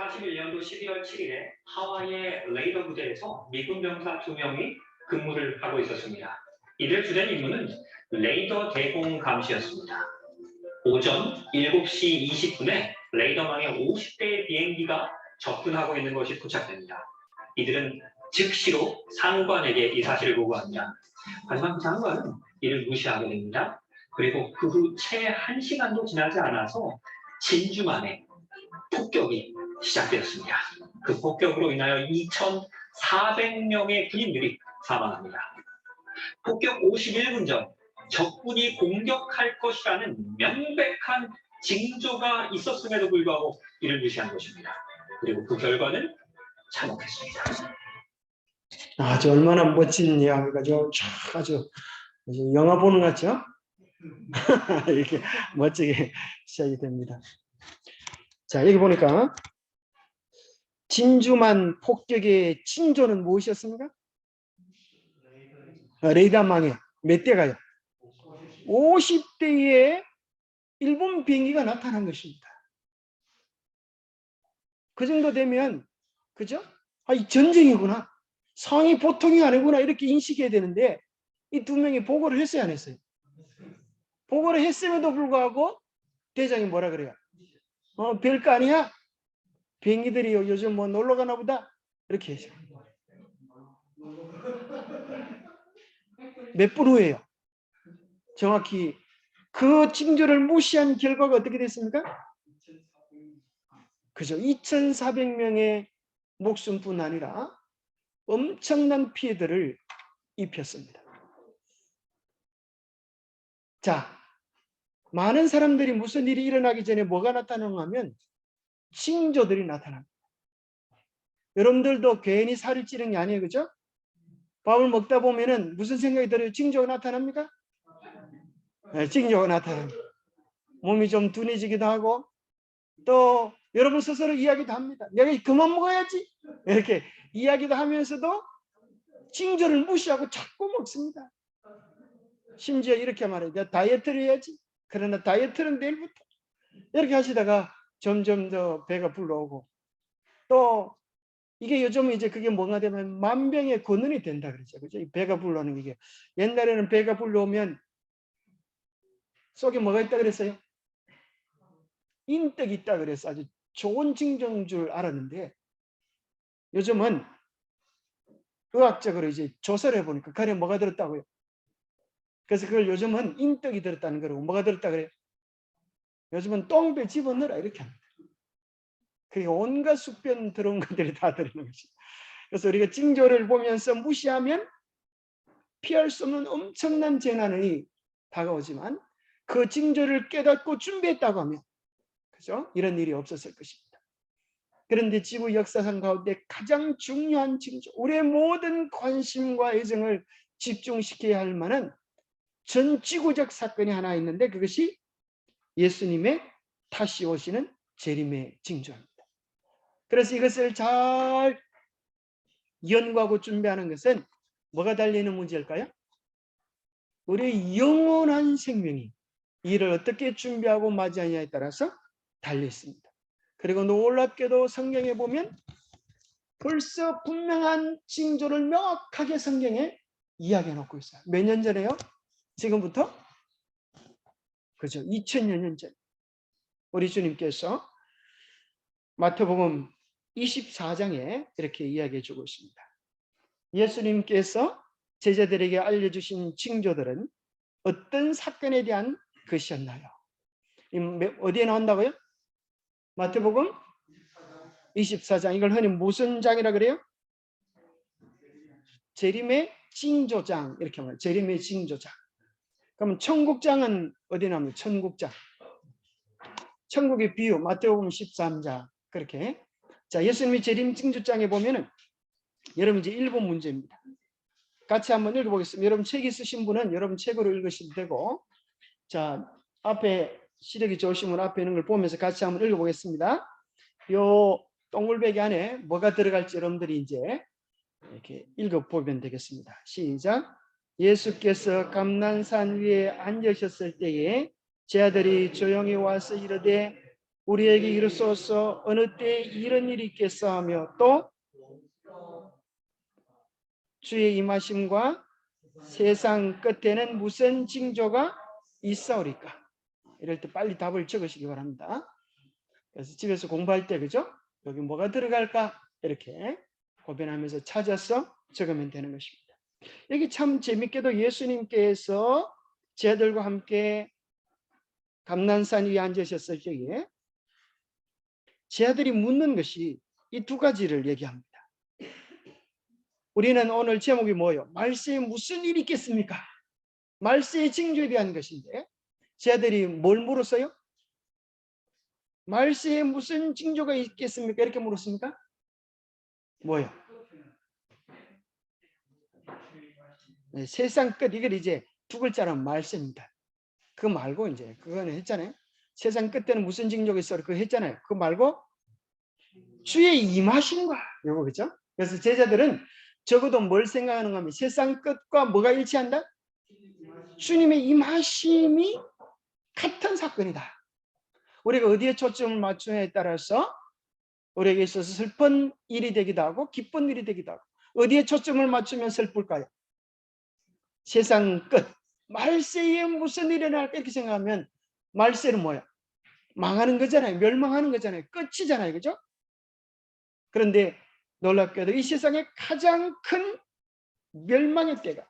1941년도 12월 7일에 하와이의 레이더 부대에서 미군 병사 2명이 근무를 하고 있었습니다. 이들의 주된 임무는 레이더 대공 감시였습니다. 오전 7시 20분에 레이더망에 50대의 비행기가 접근하고 있는 것이 포착됩니다. 이들은 즉시로 상관에게 이 사실을 보고합니다. 하지만 장관은 이를 무시하게 됩니다. 그리고 그 후 채 1시간도 지나지 않아서 진주만에 폭격이 시작되었습니다. 그 폭격으로 인하여 2,400명의 군인들이 사망합니다. 폭격 51분 전 적군이 공격할 것이라는 명백한 징조가 있었음에도 불구하고 이를 무시한 것입니다. 그리고 그 결과는 참혹했습니다. 아주 얼마나 멋진 이야기가 아주 영화 보는 것 같죠? 이렇게 멋지게 시작이 됩니다. 자, 여기 보니까 진주만 폭격의 징조는 무엇이었습니까? 레이더망에 몇 대가요? 50대의 일본 비행기가 나타난 것입니다. 그 정도 되면, 그죠? 아, 이 전쟁이구나. 상이 보통이 아니구나. 이렇게 인식해야 되는데, 이 두 명이 보고를 했어요, 안 했어요? 보고를 했음에도 불구하고, 대장이 뭐라 그래요? 별거 아니야? 비행기들이 요즘 뭐 놀러 가나 보다? 이렇게 했어요. 몇 분 후에요? 정확히 그 징조를 무시한 결과가 어떻게 됐습니까? 그죠? 2,400명의 목숨뿐 아니라 엄청난 피해들을 입혔습니다. 자, 많은 사람들이 무슨 일이 일어나기 전에 뭐가 나타나는가 하면 징조들이 나타납니다. 여러분들도 괜히 살을 찌는 게 아니에요. 그죠? 밥을 먹다 보면은 무슨 생각이 들어요? 징조가 나타납니까? 네, 징조가 나타납니다. 몸이 좀 둔해지기도 하고 또 여러분 스스로 이야기도 합니다. 내가 그만 먹어야지 이렇게 이야기도 하면서도 징조를 무시하고 자꾸 먹습니다. 심지어 이렇게 말해요. 내가 다이어트를 해야지. 그러나 다이어트는 내일부터 이렇게 하시다가 점점 더 배가 불러오고 또 이게 요즘은 이제 그게 뭔가 되면 만병의 근원이 된다 그러죠. 그죠? 배가 불러오는 게 옛날에는 배가 불러오면 속에 뭐가 있다 그랬어요? 인떡이 있다 그래서 아주 좋은 징조인 줄 알았는데 요즘은 의학적으로 이제 조사를 해보니까 가래 뭐가 들었다고요? 그래서 그걸 요즘은 인떡이 들었다는 거고 뭐가 들었다 그래요? 요즘은 똥배 집어넣어라 이렇게 합니다. 그러니까 온갖 숙변 들어온 것들이 다 들어있는 것이. 그래서 우리가 징조를 보면서 무시하면 피할 수 없는 엄청난 재난이 다가오지만 그 징조를 깨닫고 준비했다고 하면 그죠? 이런 일이 없었을 것입니다. 그런데 지구 역사상 가운데 가장 중요한 징조, 우리의 모든 관심과 애정을 집중시켜야 할 만한 전 지구적 사건이 하나 있는데 그것이 예수님의 다시 오시는 재림의 징조입니다. 그래서 이것을 잘 연구하고 준비하는 것은 뭐가 달리는 문제일까요? 우리의 영원한 생명이 이를 어떻게 준비하고 맞이하냐에 따라서 달려 있습니다. 그리고 놀랍게도 성경에 보면 벌써 분명한 징조를 명확하게 성경에 이야기해 놓고 있어요. 몇 년 전에요? 지금부터? 그죠? 2000여 년 전. 우리 주님께서 마태복음 24장에 이렇게 이야기해 주고 있습니다. 예수님께서 제자들에게 알려주신 징조들은 어떤 사건에 대한 것이었나요? 어디에 나온다고요? 마태복음 24장. 이걸 흔히 무슨 장이라 그래요? 재림의 징조장 이렇게 말해요. 재림의 징조장. 그러면 천국장은 어디 나옵니까? 천국장. 천국의 비유 마태복음 13장 그렇게. 자, 예수님이 재림 징조장에 보면은 여러분 이제 1번 문제입니다. 같이 한번 읽어보겠습니다. 여러분 책 있으신 분은 여러분 책으로 읽으시면 되고, 자 앞에 시력이 좋으신 분 앞에 있는 걸 보면서 같이 한번 읽어보겠습니다. 요 동글배기 안에 뭐가 들어갈지 여러분들이 이제 이렇게 읽어보면 되겠습니다. 시작. 예수께서 감난산 위에 앉으셨을 때에 제 아들이 조용히 와서 이르되 우리에게 이르소서. 어느 때에 이런 일이 있겠사 하며 또 주의 임하심과 세상 끝에는 무슨 징조가 있사오리까? 이럴 때 빨리 답을 적으시기 바랍니다. 그래서 집에서 공부할 때 그죠? 여기 뭐가 들어갈까? 이렇게 고민하면서 찾아서 적으면 되는 것입니다. 여기 참 재밌게도 예수님께서 제자들과 함께 감난산 위에 앉으셨을 때에 제자들이 묻는 것이 이 두 가지를 얘기합니다. 우리는 오늘 제목이 뭐예요? 말세에 무슨 일이 있겠습니까? 말세의 징조에 대한 것인데 제자들이 뭘 물었어요? 말세에 무슨 징조가 있겠습니까? 이렇게 물었습니까? 뭐요? 네, 세상 끝. 이걸 이제 두 글자로 말세입니다. 그거 말고 이제 그거는 했잖아요. 세상 끝에는 무슨 징조가 있어? 그거 했잖아요. 그거 말고 주의 임하심과 요거 그죠? 그래서 제자들은 적어도 뭘 생각하는가 하면 세상 끝과 뭐가 일치한다? 주님의 임하심이 같은 사건이다. 우리가 어디에 초점을 맞추냐에 따라서 우리에게 있어서 슬픈 일이 되기도 하고 기쁜 일이 되기도 하고 어디에 초점을 맞추면 슬플까요? 세상 끝. 말세에 무슨 일이 일어날까 이렇게 생각하면 말세는 뭐야? 망하는 거잖아요. 멸망하는 거잖아요. 끝이잖아요. 그죠? 그런데 놀랍게도 이 세상에 가장 큰 멸망의 때가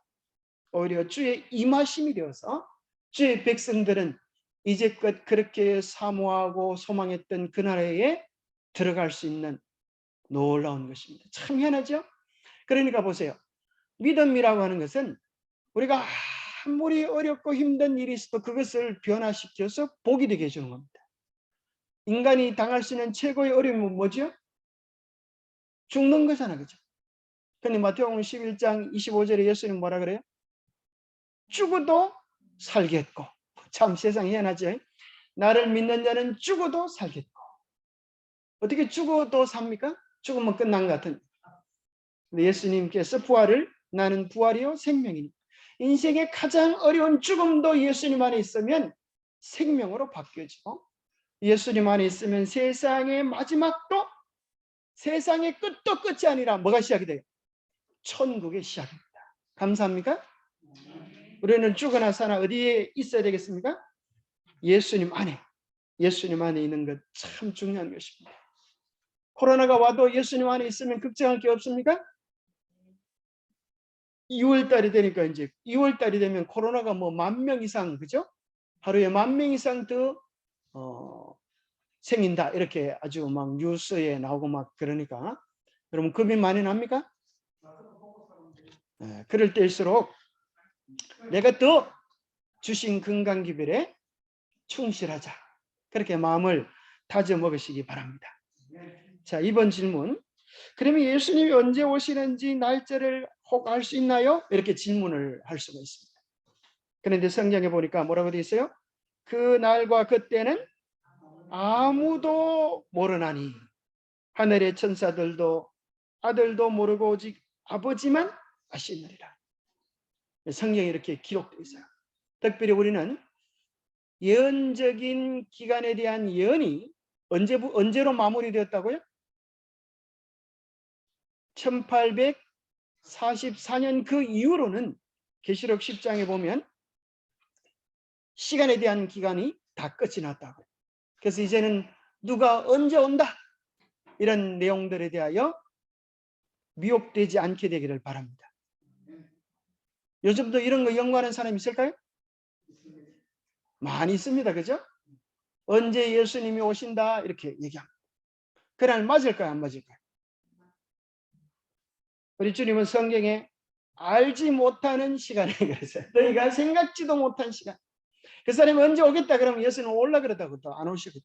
오히려 주의 임하심이 되어서 주의 백성들은 이제껏 그렇게 사모하고 소망했던 그 나라에 들어갈 수 있는 놀라운 것입니다. 참 희한하죠? 그러니까 보세요. 믿음이라고 하는 것은 우리가 아무리 어렵고 힘든 일이 있어도 그것을 변화시켜서 복이 되게 해주는 겁니다. 인간이 당할 수 있는 최고의 어려움은 뭐죠? 죽는 거잖아. 그죠? 근데 마태복음 11장 25절에 예수님 뭐라 그래요? 죽어도 살겠고. 참 세상 희한하죠? 나를 믿는 자는 죽어도 살겠고. 어떻게 죽어도 삽니까? 죽으면 끝난 것 같은. 예수님께서 부활을 나는 부활이요 생명이니. 인생의 가장 어려운 죽음도 예수님 안에 있으면 생명으로 바뀌어지고 예수님 안에 있으면 세상의 마지막도 세상의 끝도 끝이 아니라 뭐가 시작이 돼요? 천국의 시작입니다. 감사합니까? 우리는 죽어나 사나 어디에 있어야 되겠습니까? 예수님 안에. 예수님 안에 있는 것 참 중요한 것입니다. 코로나가 와도 예수님 안에 있으면 걱정할 게 없습니까? 2월달이 되니까 이제 2월달이 되면 코로나가 뭐 10,000명 이상 그죠? 하루에 10,000명 이상 더 생긴다 이렇게 아주 막 뉴스에 나오고 막 그러니까 여러분 겁이 많이 납니까? 그럴 때일수록 내가 더 주신 건강기별에 충실하자 그렇게 마음을 다져 먹으시기 바랍니다. 자, 이번 질문. 그러면 예수님이 언제 오시는지 날짜를 혹 알 수 있나요? 이렇게 질문을 할 수가 있습니다. 그런데 성경에 보니까 뭐라고 되어 있어요? 그 날과 그때는 아무도 모르나니 하늘의 천사들도 아들도 모르고 오직 아버지만 아시느니라. 성경에 이렇게 기록되어 있어요. 특별히 우리는 예언적인 기간에 대한 예언이 언제로 마무리되었다고요? 1844년 그 이후로는 계시록 10장에 보면 시간에 대한 기간이 다 끝이 났다고요. 그래서 이제는 누가 언제 온다 이런 내용들에 대하여 미혹되지 않게 되기를 바랍니다. 요즘도 이런 거 연구하는 사람이 있을까요? 많이 있습니다. 그죠? 언제 예수님이 오신다 이렇게 얘기합니다. 그날 맞을까요? 안 맞을까요? 우리 주님은 성경에 알지 못하는 시간에 그랬어요. 너희가 생각지도 못한 시간. 그 사람이 언제 오겠다 그러면 예수님 올라 그러다고 또 안 오시거든요.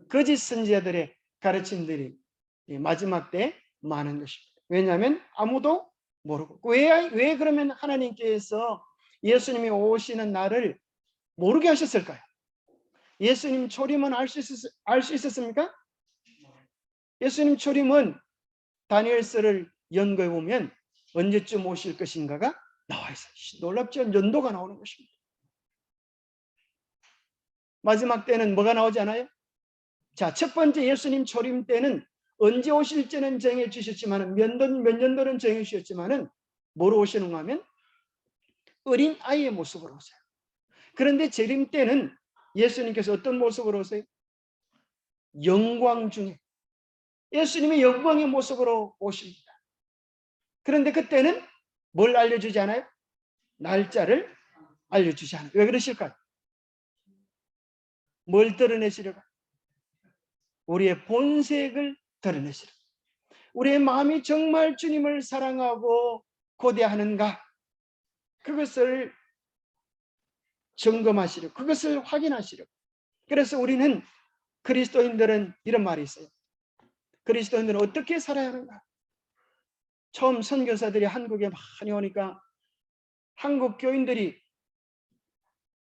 거짓 선지자들의 가르침들이 마지막 때 많은 것입니다. 왜냐하면 아무도 모르고. 왜 그러면 하나님께서 예수님이 오시는 날을 모르게 하셨을까요? 예수님 초림은 알 수 있었습니까? 예수님 초림은 다니엘서를 연구해 보면 언제쯤 오실 것인가가 나와 있어요. 놀랍죠? 연도가 나오는 것입니다. 마지막 때는 뭐가 나오지 않아요? 자, 첫 번째 예수님 초림 때는 언제 오실지는 정해 주셨지만 몇 년도는 정해 주셨지만은 뭐로 오시는가 하면 어린 아이의 모습으로 오세요. 그런데 재림 때는 예수님께서 어떤 모습으로 오세요? 영광 중에 예수님의 영광의 모습으로 오십니다. 그런데 그때는 뭘 알려주지 않아요? 날짜를 알려주지 않아요. 왜 그러실까요? 뭘 드러내시려고? 우리의 본색을 드러내시려고. 우리의 마음이 정말 주님을 사랑하고 고대하는가? 그것을 점검하시려고, 그것을 확인하시려고. 그래서 우리는 그리스도인들은 이런 말이 있어요. 그리스도인들은 어떻게 살아야 하는가? 처음 선교사들이 한국에 많이 오니까 한국 교인들이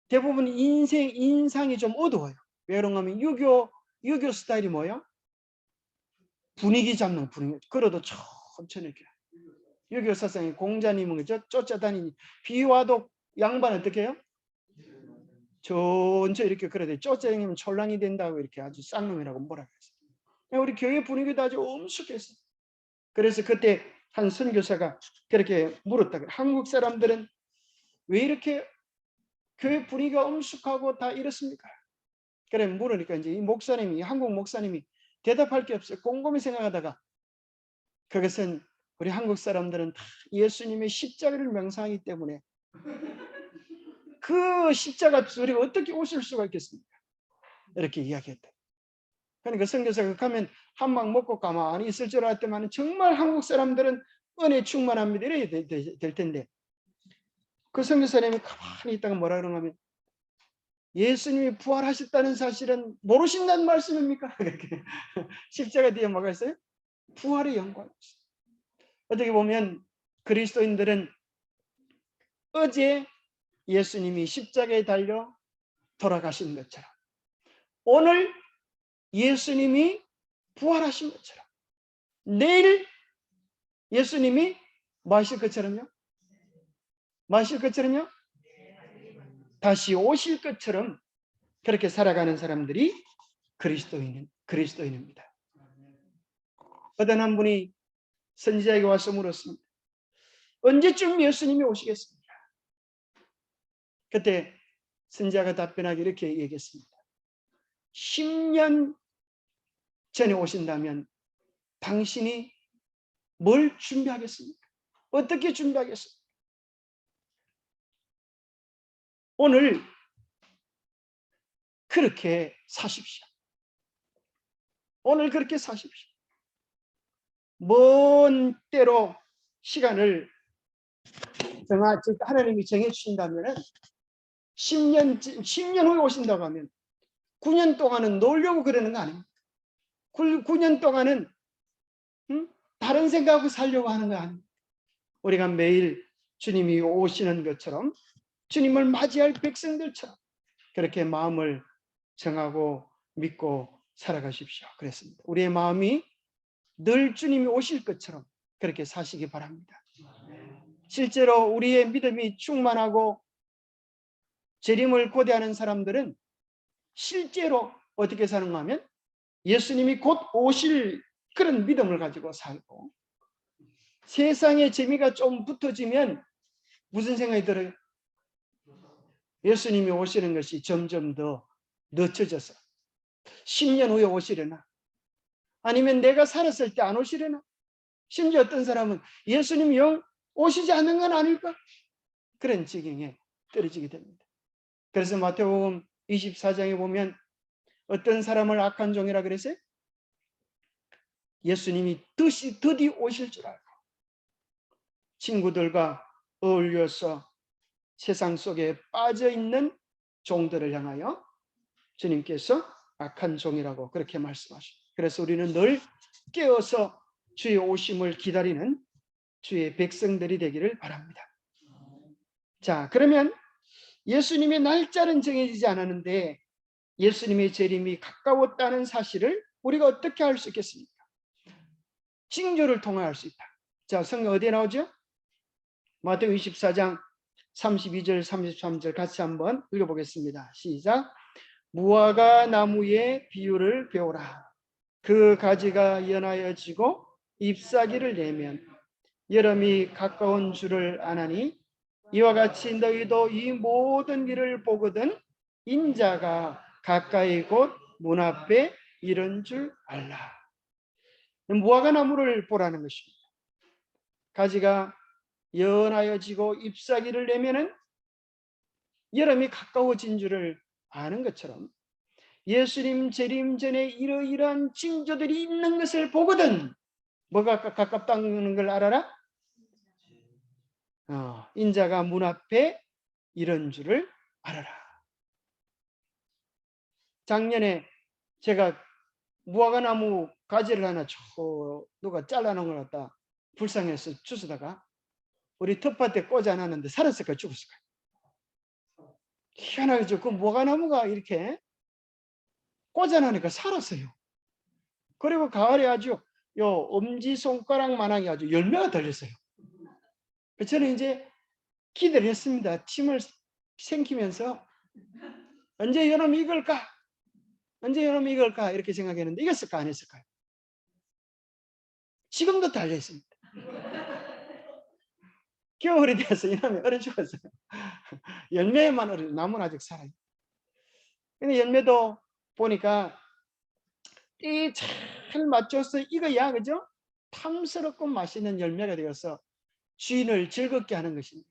대부분 인상이 좀 어두워요. 왜 그런가 하면 유교 스타일이 뭐예요? 분위기 잡는 분위기. 걸어도 천천히 이렇게. 유교 사상의 공자님은 쫓아다니니 비와도 양반 어떻게 해요? 천천히 이렇게 걸어도 쫓아다니면 촐랑이 된다고 이렇게 아주 쌍놈이라고 뭐라 그랬어요. 우리 교회 분위기도 아주 엄숙했어요. 그래서 그때 한 선교사가 그렇게 물었다. 한국 사람들은 왜 이렇게 교회 분위기가 엄숙하고 다 이렇습니까? 그래 물으니까 이제 이 목사님이, 한국 목사님이 대답할 게 없어요. 곰곰이 생각하다가 그것은 우리 한국 사람들은 다 예수님의 십자가를 명상하기 때문에 그 십자가 우리가 어떻게 웃을 수가 있겠습니까? 이렇게 이야기했다. 그러니까 선교사가 가면 한 방 먹고 가만히 있을 줄 알았더만 정말 한국 사람들은 은혜 충만합니다. 이래야 될 텐데 그 선교사님이 가만히 있다가 뭐라 그러냐 하면 예수님이 부활하셨다는 사실은 모르신다는 말씀입니까? 이렇게 십자가 뒤에 뭐가 있어요? 부활의 영광. 어떻게 보면 그리스도인들은 어제 예수님이 십자가에 달려 돌아가신 것처럼 오늘 예수님이 부활하신 것처럼 내일 예수님이 뭐 하실 것처럼요? 뭐 하실 것처럼요? 다시 오실 것처럼 그렇게 살아가는 사람들이 그리스도인입니다. 어떤 한 분이 선지자에게 와서 물었습니다. 언제쯤 예수님이 오시겠습니까? 그때 선지자가 답변하기 이렇게 얘기했습니다. 10년 전에 오신다면 당신이 뭘 준비하겠습니까? 어떻게 준비하겠습니까? 오늘 그렇게 사십시오. 오늘 그렇게 사십시오. 먼 때로 시간을 하나님이 정해주신다면 10년 후에 오신다고 하면 9년 동안은 놀려고 그러는 거 아닙니까? 9년 동안은 다른 생각하고 살려고 하는 거 아닙니까? 우리가 매일 주님이 오시는 것처럼 주님을 맞이할 백성들처럼 그렇게 마음을 정하고 믿고 살아가십시오. 그랬습니다. 우리의 마음이 늘 주님이 오실 것처럼 그렇게 사시기 바랍니다. 실제로 우리의 믿음이 충만하고 재림을 고대하는 사람들은 실제로 어떻게 사는가 하면 예수님이 곧 오실 그런 믿음을 가지고 살고 세상의 재미가 좀 붙어지면 무슨 생각이 들어요? 예수님이 오시는 것이 점점 더 늦춰져서 10년 후에 오시려나? 아니면 내가 살았을 때 안 오시려나? 심지어 어떤 사람은 예수님이 영 오시지 않는 건 아닐까? 그런 지경에 떨어지게 됩니다. 그래서 마태복음 24장에 보면 어떤 사람을 악한 종이라 그랬어요? 예수님이 드디 오실 줄 알고 친구들과 어울려서 세상 속에 빠져있는 종들을 향하여 주님께서 악한 종이라고 그렇게 말씀하십니다. 그래서 우리는 늘 깨어서 주의 오심을 기다리는 주의 백성들이 되기를 바랍니다. 자, 그러면 예수님의 날짜는 정해지지 않았는데 예수님의 재림이 가까웠다는 사실을 우리가 어떻게 알 수 있겠습니까? 징조를 통해 알 수 있다. 자, 성경 어디에 나오죠? 마태복음 24장 32절 33절 같이 한번 읽어보겠습니다. 시작. 무화과 나무의 비유를 배우라. 그 가지가 연하여 지고 잎사귀를 내면 여름이 가까운 줄을 아나니 이와 같이 너희도 이 모든 일을 보거든 인자가 가까이 곧 문 앞에 이른 줄 알라. 무화과 나무를 보라는 것입니다. 가지가 연하여 지고 잎사귀를 내면은 여름이 가까워진 줄을 아는 것처럼 예수님 재림 전에 이러이러한 징조들이 있는 것을 보거든 뭐가 가깝다는 걸 알아라? 인자가 문 앞에 이런 줄을 알아라. 작년에 제가 무화과 나무 가지를 하나 누가 잘라놓은 걸 갖다 불쌍해서 주스다가 우리 텃밭에 꽂아놨는데 살았을까 죽었을까? 희한하게 그 무화과 나무가 이렇게 꽂아놓으니까 살았어요. 그리고 가을에 아주 엄지손가락만하게 아주 열매가 달렸어요. 저는 이제 기대를 했습니다. 침을 생기면서 언제 여름 익을까? 언제 여름 익을까? 이렇게 생각했는데 익었을까? 안 했을까요? 지금도 달려 있습니다. 겨울이 돼서 이놈이 얼어 죽었어요. 열매만 얼어, 나무는 아직 살아요. 근데 열매도 보니까 이 잘 맞춰서 익어야, 그죠? 탐스럽고 맛있는 열매가 되어서 주인을 즐겁게 하는 것입니다.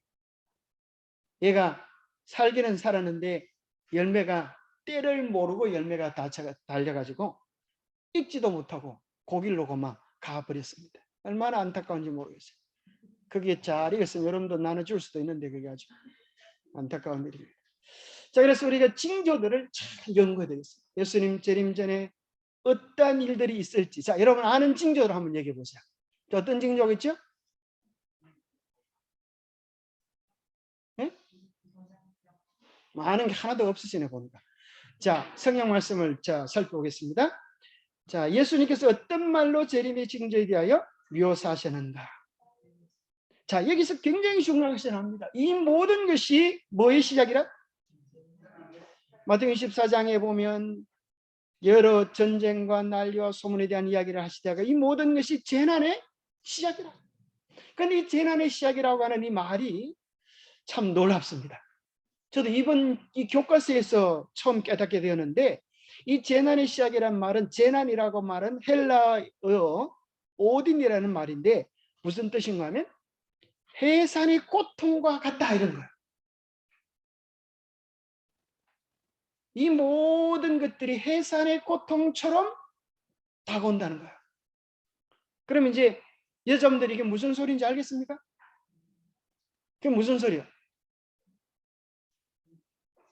얘가 살기는 살았는데 열매가 때를 모르고 열매가 달려가지고 익지도 못하고 고기를 막 가버렸습니다. 얼마나 안타까운지 모르겠어요. 그게 잘 익었으면 여러분도 나눠줄 수도 있는데 그게 아주 안타까운 일입니다. 자, 그래서 우리가 징조들을 잘 연구해야 되겠습니다. 예수님 재림 전에 어떠한 일들이 있을지. 자, 여러분 아는 징조를 한번 얘기해 보세요. 어떤 징조가 있죠? 네? 아는 게 하나도 없으시네 보니까. 자, 성경 말씀을 살펴보겠습니다. 자, 예수님께서 어떤 말로 재림의 징조에 대하여 묘사하셨는가? 자, 여기서 굉장히 중요한 것이 나옵니다. 이 모든 것이 뭐의 시작이라? 마태복음 24장에 보면 여러 전쟁과 난리와 소문에 대한 이야기를 하시다가 이 모든 것이 재난의 시작이라. 그런데 이 재난의 시작이라고 하는 이 말이 참 놀랍습니다. 저도 이번 이 교과서에서 처음 깨닫게 되었는데 이 재난의 시작이라는 말은 재난이라고 말은 헬라어 오딘이라는 말인데 무슨 뜻인가 하면 해산의 고통과 같다 이런 거예요. 이 모든 것들이 해산의 고통처럼 다가온다는 거예요. 그럼 이제 여러분들이 이게 무슨 소리인지 알겠습니까? 그게 무슨 소리야?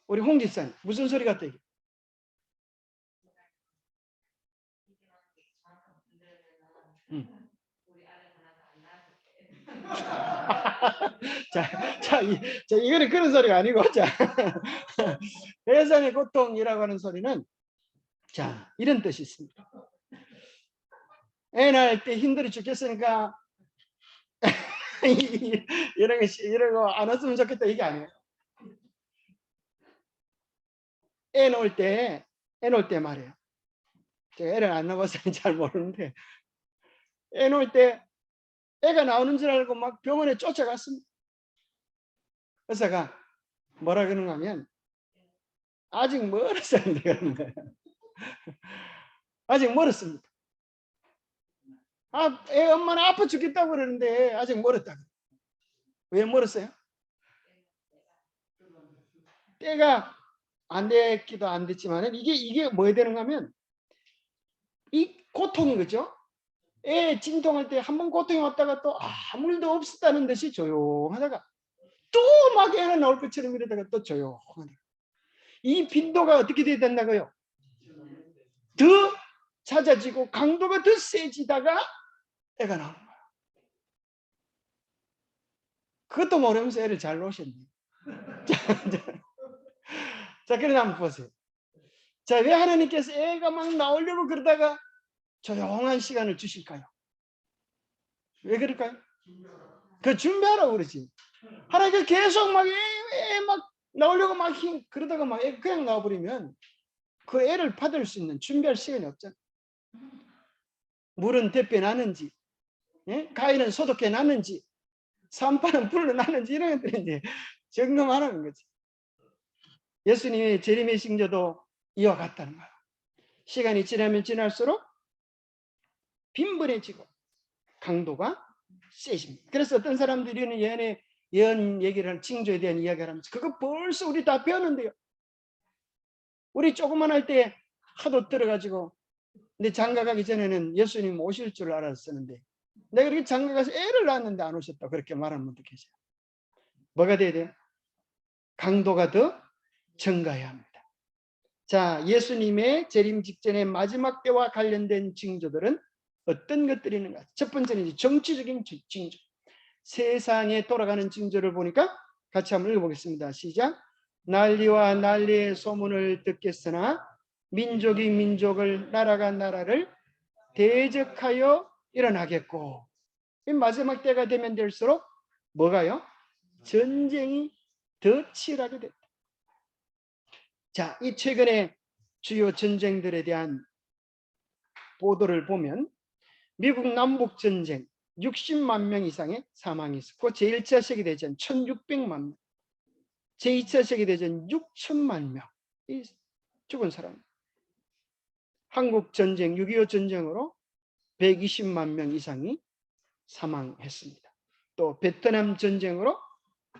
우리 홍 집사님 무슨 소리 같아 이게? 자, 이거는 그런 소리가 아니고, 해산의 고통이라고 하는 소리는, 이런 뜻이 있습니다. 애 낳을 때 힘들어 죽겠으니까, 이런 거 안 왔으면 좋겠다, 이게 아니에요. 애 놓을 때 말이에요. 제가 애를 안 낳아서 잘 모르는데, 애 놓을 때 애가 나오는 줄 알고 막 병원에 쫓아갔습니다. 의사가 뭐라 그러는가 하면 아직 멀었어요. 아직 멀었습니다. 애 엄마는 아파 죽겠다고 그러는데 아직 멀었다. 왜 멀었어요? 때가 안 됐기도 안 됐지만 이게 뭐에 되는가 하면 이 고통이 그죠? 애 진통할 때 한 번 고통이 왔다가 또 아무 일도 없었다는 듯이 조용하다가 또 막 애가 나올 것처럼 이러다가 또 조용하다. 이 빈도가 어떻게 돼야 된다고요? 더 잦아지고 강도가 더 세지다가 애가 나오는 거야. 그것도 모르면서 애를 잘 놓으셨네. 자, 그래 한번 보세요. 자, 왜 하나님께서 애가 막 나오려고 그러다가 조용한 시간을 주실까요? 왜 그럴까요? 그 준비하라고 그러지. 하나님께서 계속 막 애 막 나오려고 막 그러다가 막 애 그냥 나와버리면 그 애를 받을 수 있는 준비할 시간이 없잖아. 물은 대뼈 나는지, 예? 가위는 소독해 놨는지, 산파는 불러 놨는지 이런 것들이 이제 점검하라는 거지. 예수님의 재림의 징조도 이와 같다는 거야. 시간이 지나면 지날수록 빈번해지고 강도가 세집니다. 그래서 어떤 사람들이 예언 얘기를 하는 징조에 대한 이야기를 하면서 그거 벌써 우리 다 배웠는데요. 우리 조그만 할 때 하도 들어가지고 근데 장가 가기 전에는 예수님 오실 줄 알았었는데 내가 이렇게 장가 가서 애를 낳았는데 안 오셨다 그렇게 말하는 분도 계세요. 뭐가 돼야 돼요? 강도가 더 증가해야 합니다. 자, 예수님의 재림 직전의 마지막 때와 관련된 징조들은 어떤 것들이 있는가? 첫 번째는 이제 정치적인 징조. 세상에 돌아가는 징조를 보니까 같이 한번 읽어보겠습니다. 시작. 난리와 난리의 소문을 듣겠으나 민족이 민족을 나라가 나라를 대적하여 일어나겠고 이 마지막 때가 되면 될수록 뭐가요? 전쟁이 더 치열하게 됐다. 자, 이 최근에 주요 전쟁들에 대한 보도를 보면 미국 남북전쟁 60만 명 이상의 사망이 있었고 제1차 세계대전 1600만 명, 제2차 세계대전 6천만 명이 죽은 사람. 한국전쟁 6.25 전쟁으로 120만 명 이상이 사망했습니다. 또 베트남 전쟁으로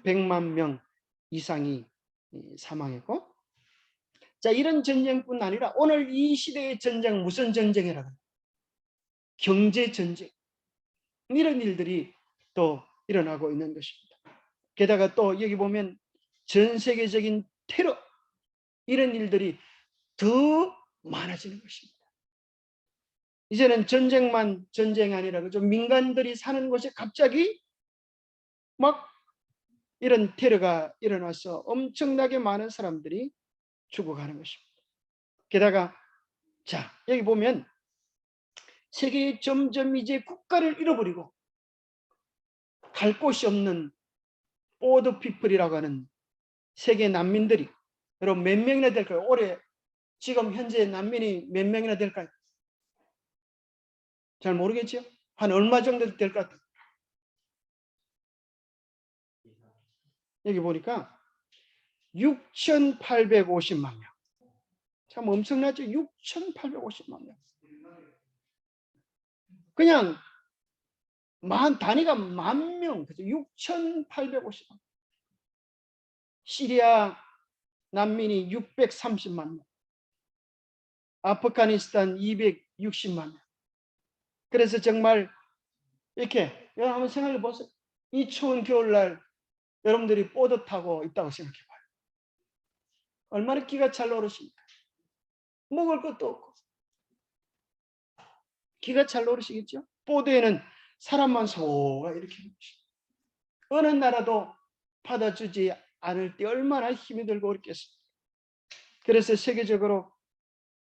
100만 명 이상이 사망했고 자 이런 전쟁뿐 아니라 오늘 이 시대의 전쟁 무슨 전쟁이라고 합니까? 경제전쟁 이런 일들이 또 일어나고 있는 것입니다. 게다가 또 여기 보면 전 세계적인 테러 이런 일들이 더 많아지는 것입니다. 이제는 전쟁만 전쟁이 아니라 그죠? 민간들이 사는 곳에 갑자기 막 이런 테러가 일어나서 엄청나게 많은 사람들이 죽어가는 것입니다. 게다가 자 여기 보면 세계에 점점 이제 국가를 잃어버리고 갈 곳이 없는 보드 피플이라고 하는 세계 난민들이 여러분 몇 명이나 될까요? 올해 지금 현재 난민이 몇 명이나 될까요? 잘 모르겠죠? 한 얼마 정도 될 것 같아요? 여기 보니까 6,850만 명. 참 엄청나죠? 6,850만 명. 그냥 단위가 10,000명, 그죠? 6,850만. 시리아 난민이 630만 명. 아프가니스탄 260만 명. 그래서 정말 이렇게 여러분 한번 생각해 보세요. 이 추운 겨울날 여러분들이 보드 타고 있다고 생각해 봐요. 얼마나 기가 찰 노릇입니까? 먹을 것도 없고. 기가 찰 노릇이겠죠? 보드에는 사람만 소가 이렇게 어느 나라도 받아주지 않을 때 얼마나 힘이 들고 어렵겠습니까? 그래서 세계적으로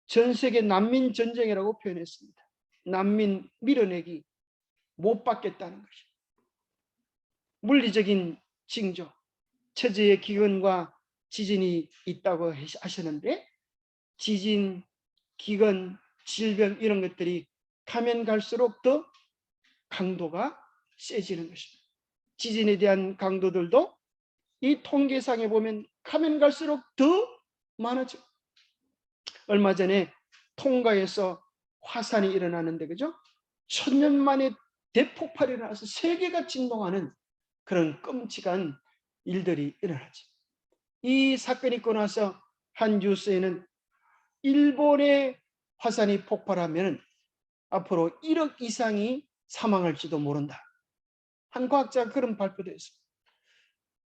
전 세계 난민 전쟁이라고 표현했습니다. 난민 밀어내기 못 받겠다는 것입니다. 물리적인 징조, 체제의 기근과 지진이 있다고 하시는데 지진, 기근, 질병 이런 것들이 가면 갈수록 더 강도가 세지는 것입니다. 지진에 대한 강도들도 이 통계상에 보면 가면 갈수록 더 많아져. 얼마 전에 통가에서 화산이 일어나는데 그죠? 1000년 만에 대폭발이 일어나서 세계가 진동하는 그런 끔찍한 일들이 일어나죠. 이 사건이 있고 나서 한 뉴스에는 일본의 화산이 폭발하면 앞으로 1억 이상이 사망할지도 모른다. 한 과학자가 그런 발표도 했습니다.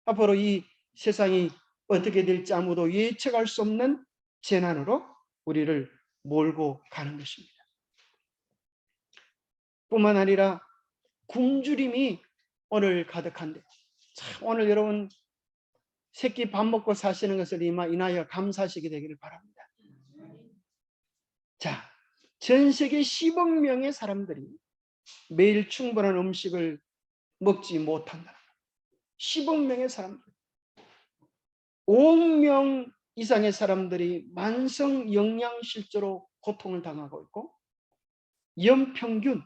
앞으로 이 세상이 어떻게 될지 아무도 예측할 수 없는 재난으로 우리를 몰고 가는 것입니다. 뿐만 아니라 굶주림이 오늘 가득한데 참 오늘 여러분 새끼 밥 먹고 사시는 것을 인하여 감사하시게 되기를 바랍니다. 자, 전 세계 10억 명의 사람들이 매일 충분한 음식을 먹지 못한다. 10억 명의 사람들. 5억 명 이상의 사람들이 만성 영양실조로 고통을 당하고 있고 연평균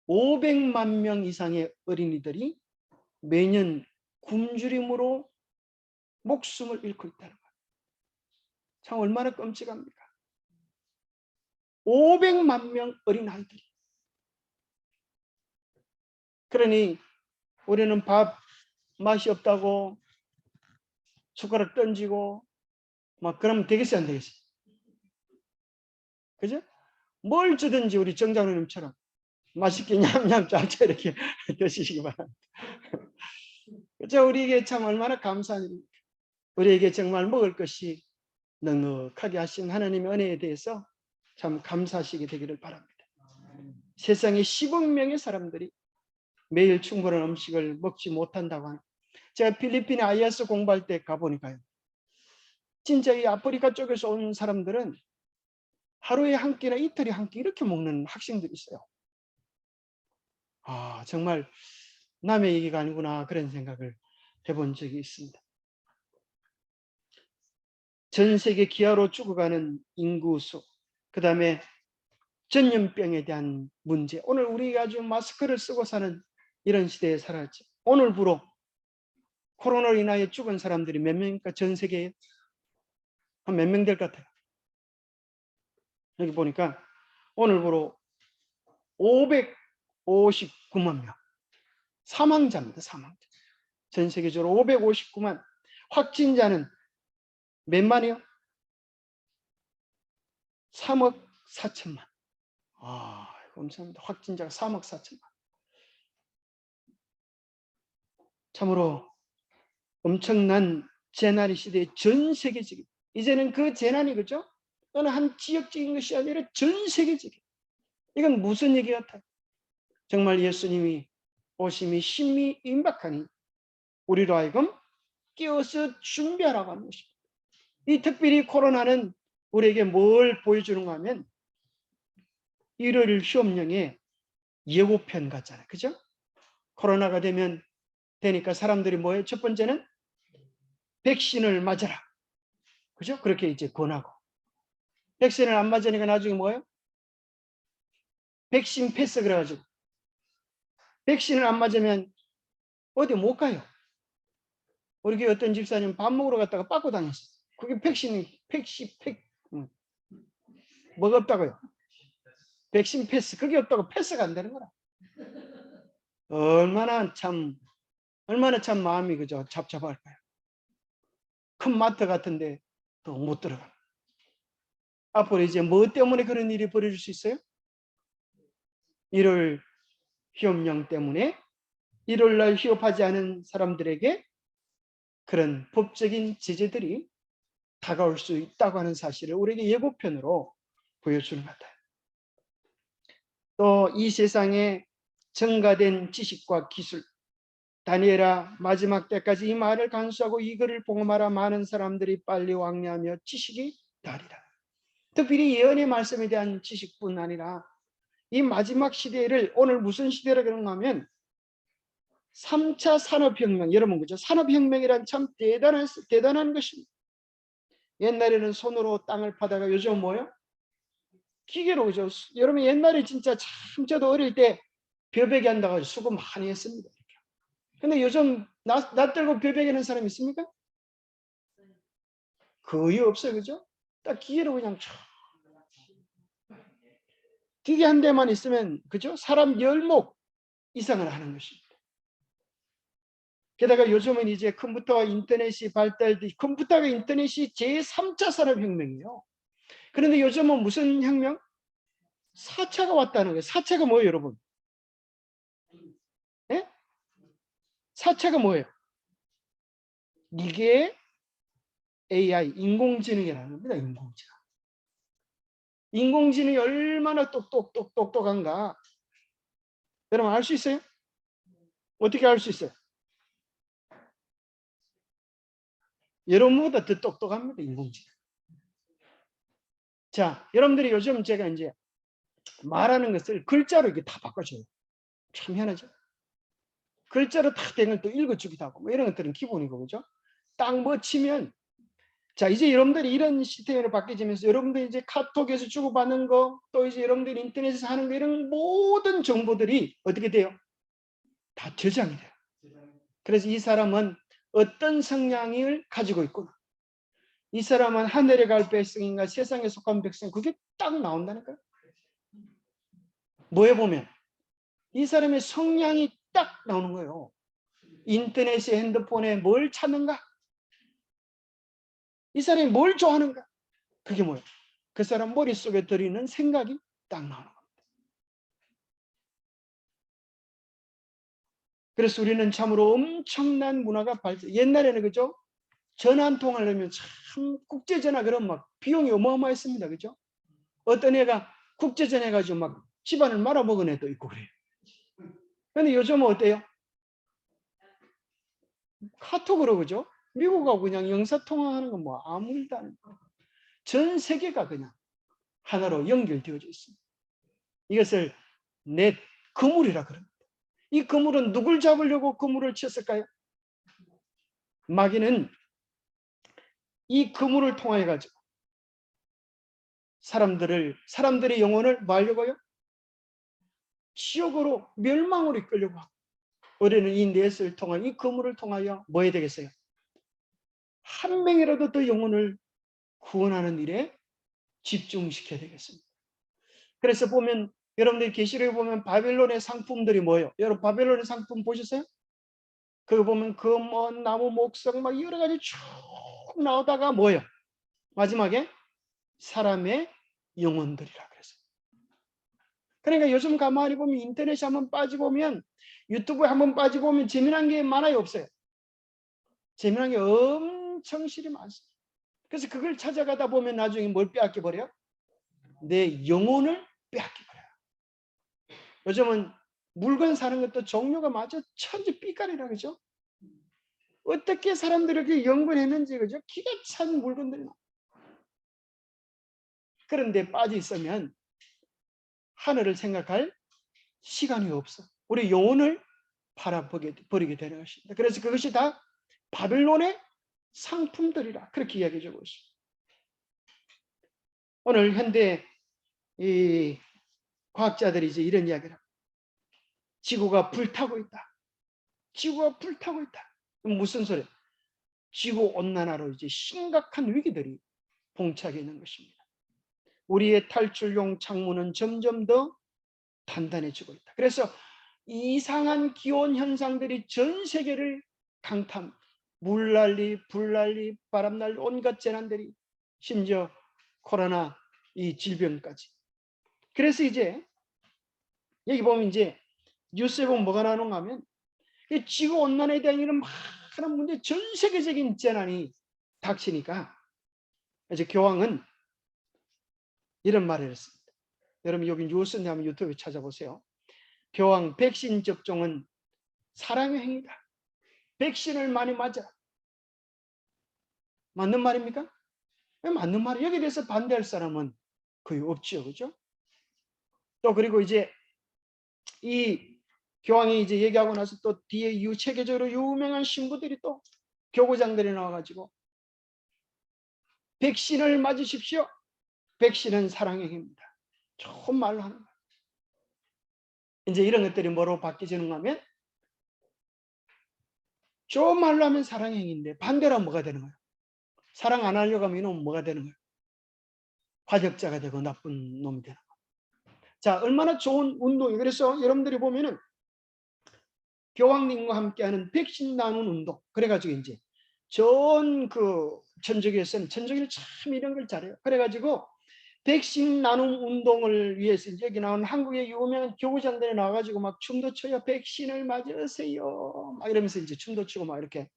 500만 명 이상의 어린이들이 매년 굶주림으로 목숨을 잃고 있다는 거예요. 참 얼마나 끔찍합니까? 500만 명 어린아이들이. 그러니 우리는 밥 맛이 없다고 숟가락 던지고 막 그러면 되겠어요, 안 되겠어요? 그죠? 뭘 주든지 우리 정장로님처럼 맛있게 냠냠 짭짭 이렇게 드시기 바랍니다. 그죠? 우리에게 참 얼마나 감사한 일입니까? 우리에게 정말 먹을 것이 넉넉하게 하신 하나님의 은혜에 대해서 참 감사하시게 되기를 바랍니다. 세상에 10억 명의 사람들이 매일 충분한 음식을 먹지 못한다고 하는, 제가 필리핀에 IS 공부할 때 가보니까요, 진짜 이 아프리카 쪽에서 온 사람들은 하루에 한 끼나 이틀에 한 끼 이렇게 먹는 학생들이 있어요. 아, 정말 남의 얘기가 아니구나 그런 생각을 해본 적이 있습니다. 전 세계 기아로 죽어가는 인구수, 그 다음에 전염병에 대한 문제. 오늘 우리가 아주 마스크를 쓰고 사는 이런 시대에 살았지. 오늘부로 코로나로 인하여 죽은 사람들이 몇 명입니까? 전 세계에 한 몇 명 될 것 같아요. 여기 보니까 오늘부로 559만 명 사망자입니다. 사망자. 전 세계적으로 559만. 확진자는 몇만이요? 3억 4천만. 아, 감사합니다. 확진자가 3억 4천만. 참으로 엄청난 재난의 시대에 전 세계적인, 이제는 그 재난이 그죠? 어느 한 지역적인 것이 아니라 전 세계적인. 이건 무슨 얘기 같아요? 정말 예수님이 오심이 심히 임박하니 우리로 하여금 깨어서 준비하라고 하는 것입니다. 이 특별히 코로나는 우리에게 뭘 보여주는가 하면 일요일 시험령의 예고편 같잖아요. 그죠? 코로나가 되니까 사람들이 뭐예요? 첫 번째는 백신을 맞아라. 그죠? 그렇게 이제 권하고. 백신을 안 맞으니까 나중에 뭐예요? 백신 패스 그래가지고. 백신을 안 맞으면 어디 못 가요. 우리 교회 어떤 집사님 밥 먹으러 갔다가 빠꾸 당했어요. 그게 뭐가 없다고요? 백신 패스. 그게 없다고 패스가 안 되는 거라. 얼마나 참 마음이 그죠? 잡잡할까요? 큰 마트 같은데 또 못 들어가. 앞으로 이제 뭐 때문에 그런 일이 벌어질 수 있어요? 일요일 휴업령 때문에 일요일 날 휴업하지 않은 사람들에게 그런 법적인 제재들이 다가올 수 있다고 하는 사실을 우리에게 예고편으로 보여주는 것 같아요. 또 이 세상에 증가된 지식과 기술, 다니엘아 마지막 때까지 이 말을 간수하고 이 글을 복음하라. 많은 사람들이 빨리 왕래하며 지식이 다리라. 특별히 예언의 말씀에 대한 지식뿐 아니라 이 마지막 시대를 오늘 무슨 시대라 그런가 하면 3차 산업혁명. 여러분 그죠? 산업혁명이란 참 대단한 것입니다. 옛날에는 손으로 땅을 파다가 요즘 뭐요? 기계로. 그죠? 여러분 옛날에 진짜 참 저도 어릴 때 벼베기 한다고 수고 많이 했습니다. 근데 요즘 나 들고 벼베기 하는 사람 있습니까? 거의 없어요. 그죠? 딱 기계로 그냥 기계 한 대만 있으면 그죠? 사람 10목 이상을 하는 것입니다. 게다가 요즘은 이제 컴퓨터와 인터넷이 발달돼, 컴퓨터가 인터넷이 제3차 산업혁명이에요. 그런데 요즘은 무슨 혁명? 4차가 왔다는 거예요. 4차가 뭐예요, 여러분? 예? 4차가 뭐예요? 이게 AI, 인공지능이라는 겁니다. 인공지능. 인공지능이 얼마나 똑똑한가? 여러분 알 수 있어요? 어떻게 알 수 있어요? 여러분보다 더 똑똑합니다. 인공지능. 자, 여러분들이 요즘 제가 이제 말하는 것을 글자로 이렇게 다 바꿔줘요. 참 희한하죠? 글자로 다 된 걸 또 읽어주기도 하고, 뭐 이런 것들은 기본이고, 그죠? 딱 뭐 치면 자, 이제 여러분들이 이런 시스템으로 바뀌면서 여러분들이 이제 카톡에서 주고받는 거, 또 이제 여러분들이 인터넷에서 하는 거, 이런 모든 정보들이 어떻게 돼요? 다 저장이 돼요. 그래서 이 사람은 어떤 성향을 가지고 있구나. 이 사람은 하늘에 갈 백성인가 세상에 속한 백성, 그게 딱 나온다니까요. 뭐에 보면 이 사람의 성향이 딱 나오는 거예요. 인터넷에, 핸드폰에 뭘 찾는가? 이 사람이 뭘 좋아하는가? 그게 뭐예요? 그 사람 머릿속에 들이는 생각이 딱 나오는 겁니다. 그래서 우리는 참으로 엄청난 문화가 발전. 옛날에는 그죠? 전화 한 통화를 하면 참 국제전화 그러면 막 비용이 어마어마했습니다. 그죠? 어떤 애가 국제전화 해가지고 막 집안을 말아먹은 애도 있고 그래요. 근데 요즘은 어때요? 카톡으로 그죠? 미국하고 그냥 영사통화하는 건 뭐 아무 일도 안 해요. 전 세계가 그냥 하나로 연결되어져 있습니다. 이것을 넷 그물이라 그럽니다. 이 그물은 누굴 잡으려고 그물을 쳤을까요? 마귀는 이 그물을 통하여 가지고 사람들의 영혼을 뭐 하려고요? 지옥으로 멸망으로 이끌려고 하고, 우리는 이 넷을 통하여 이 그물을 통하여 뭐 해야 되겠어요? 한 명이라도 더 영혼을 구원하는 일에 집중시켜야 되겠습니다. 그래서 보면 여러분들이 계시록에 보면 바벨론의 상품들이 뭐예요? 여러분 바벨론의 상품 보셨어요? 그거 보면 금원, 나무, 목석 막 여러 가지 쭉 나오다가 뭐예요? 마지막에 사람의 영혼들이라 그래서. 그러니까 요즘 가만히 보면 인터넷에 한번 빠져보면 유튜브에 한번 빠져보면 재미난 게 많아요, 없어요? 재미난 게 엄청 실이 많습니다. 그래서 그걸 찾아가다 보면 나중에 뭘 빼앗겨버려요? 내 영혼을 빼앗겨버려요. 요즘은 물건 사는 것도 종류가 마저 천지 삐까리라 그죠? 어떻게 사람들이 연구했는지 그죠? 기가 찬 물건들이 나와요. 그런데 빠져 있으면 하늘을 생각할 시간이 없어. 우리 영혼을 팔아버리게 되는 것입니다. 그래서 그것이 다 바벨론의 상품들이라 그렇게 이야기해 주고 있습니다. 오늘 현대 이 과학자들이 이제 이런 이야기를 합니다. 지구가 불타고 있다. 지구가 불타고 있다. 무슨 소리야? 지구 온난화로 이제 심각한 위기들이 봉착해 있는 것입니다. 우리의 탈출용 창문은 점점 더 단단해지고 있다. 그래서 이상한 기온 현상들이 전 세계를 강타합니다. 물난리, 불난리, 바람난리, 온갖 재난들이, 심지어 코로나 이 질병까지. 그래서 이제 여기 보면 이제 뉴스에 보면 뭐가 나오는가 하면 지구 온난화에 대한 이런 많은 문제, 전 세계적인 재난이 닥치니까 이제 교황은 이런 말을 했습니다. 여러분 여기 뉴스인데 한번 유튜브에 찾아보세요. 교황, 백신 접종은 사랑의 행위다. 백신을 많이 맞아. 맞는 말입니까? 왜 맞는 말이에요? 여기에 대해서 반대할 사람은 거의 없죠. 그죠? 또 그리고 이제 이 교황이 이제 얘기하고 나서 또 뒤에 세계적으로 유명한 신부들이 또 교구장들이 나와가지고 백신을 맞으십시오. 백신은 사랑의 힘입니다. 좋은 말로 하는 거예요. 이제 이런 것들이 뭐로 바뀌지는가 하면 좋은 말로 하면 사랑의 행위인데 반대로 하면 뭐가 되는 거예요? 사랑 안 하려고 하면 이놈은 뭐가 되는 거예요? 과적자가 되고 나쁜 놈이 되는 거예요. 자, 얼마나 좋은 운동이에요. 그래서 여러분들이 보면은 교황님과 함께하는 백신 나눈 운동. 그래가지고 이제 전 그 천주교에서는 천주교는 참 이런 걸 잘해요. 그래가지고 백신 나눔 운동을 위해서 여기 나온 한국의 유명한 교구장들이 나와가지고 막 춤도 춰요. 백신을 맞으세요. 막 이러면서 이제 춤도 추고 막 이렇게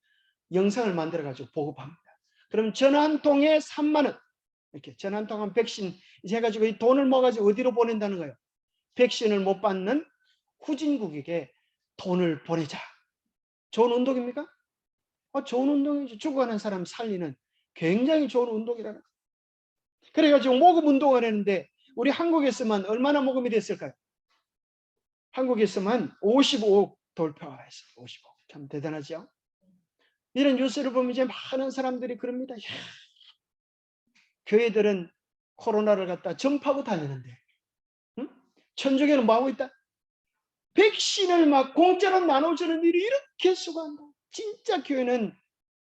영상을 만들어가지고 보급합니다. 그럼 전화 한 통에 3만 원. 이렇게 전화 한 통한 백신 이제 해가지고 이 돈을 모아가지고 어디로 보낸다는 거예요? 백신을 못 받는 후진국에게 돈을 보내자. 좋은 운동입니까? 좋은 운동이죠. 죽어가는 사람 살리는 굉장히 좋은 운동이라는 거예요. 그래가지고 모금 운동을 했는데 우리 한국에서만 얼마나 모금이 됐을까요? 한국에서만 55억 돌파했어요. 55억. 참 대단하죠. 이런 뉴스를 보면 이제 많은 사람들이 그럽니다. 야, 교회들은 코로나를 갖다 전파하고 다니는데, 응? 천주교는 뭐 하고 있다? 백신을 막 공짜로 나눠주는 일이 이렇게 수고한다. 진짜 교회는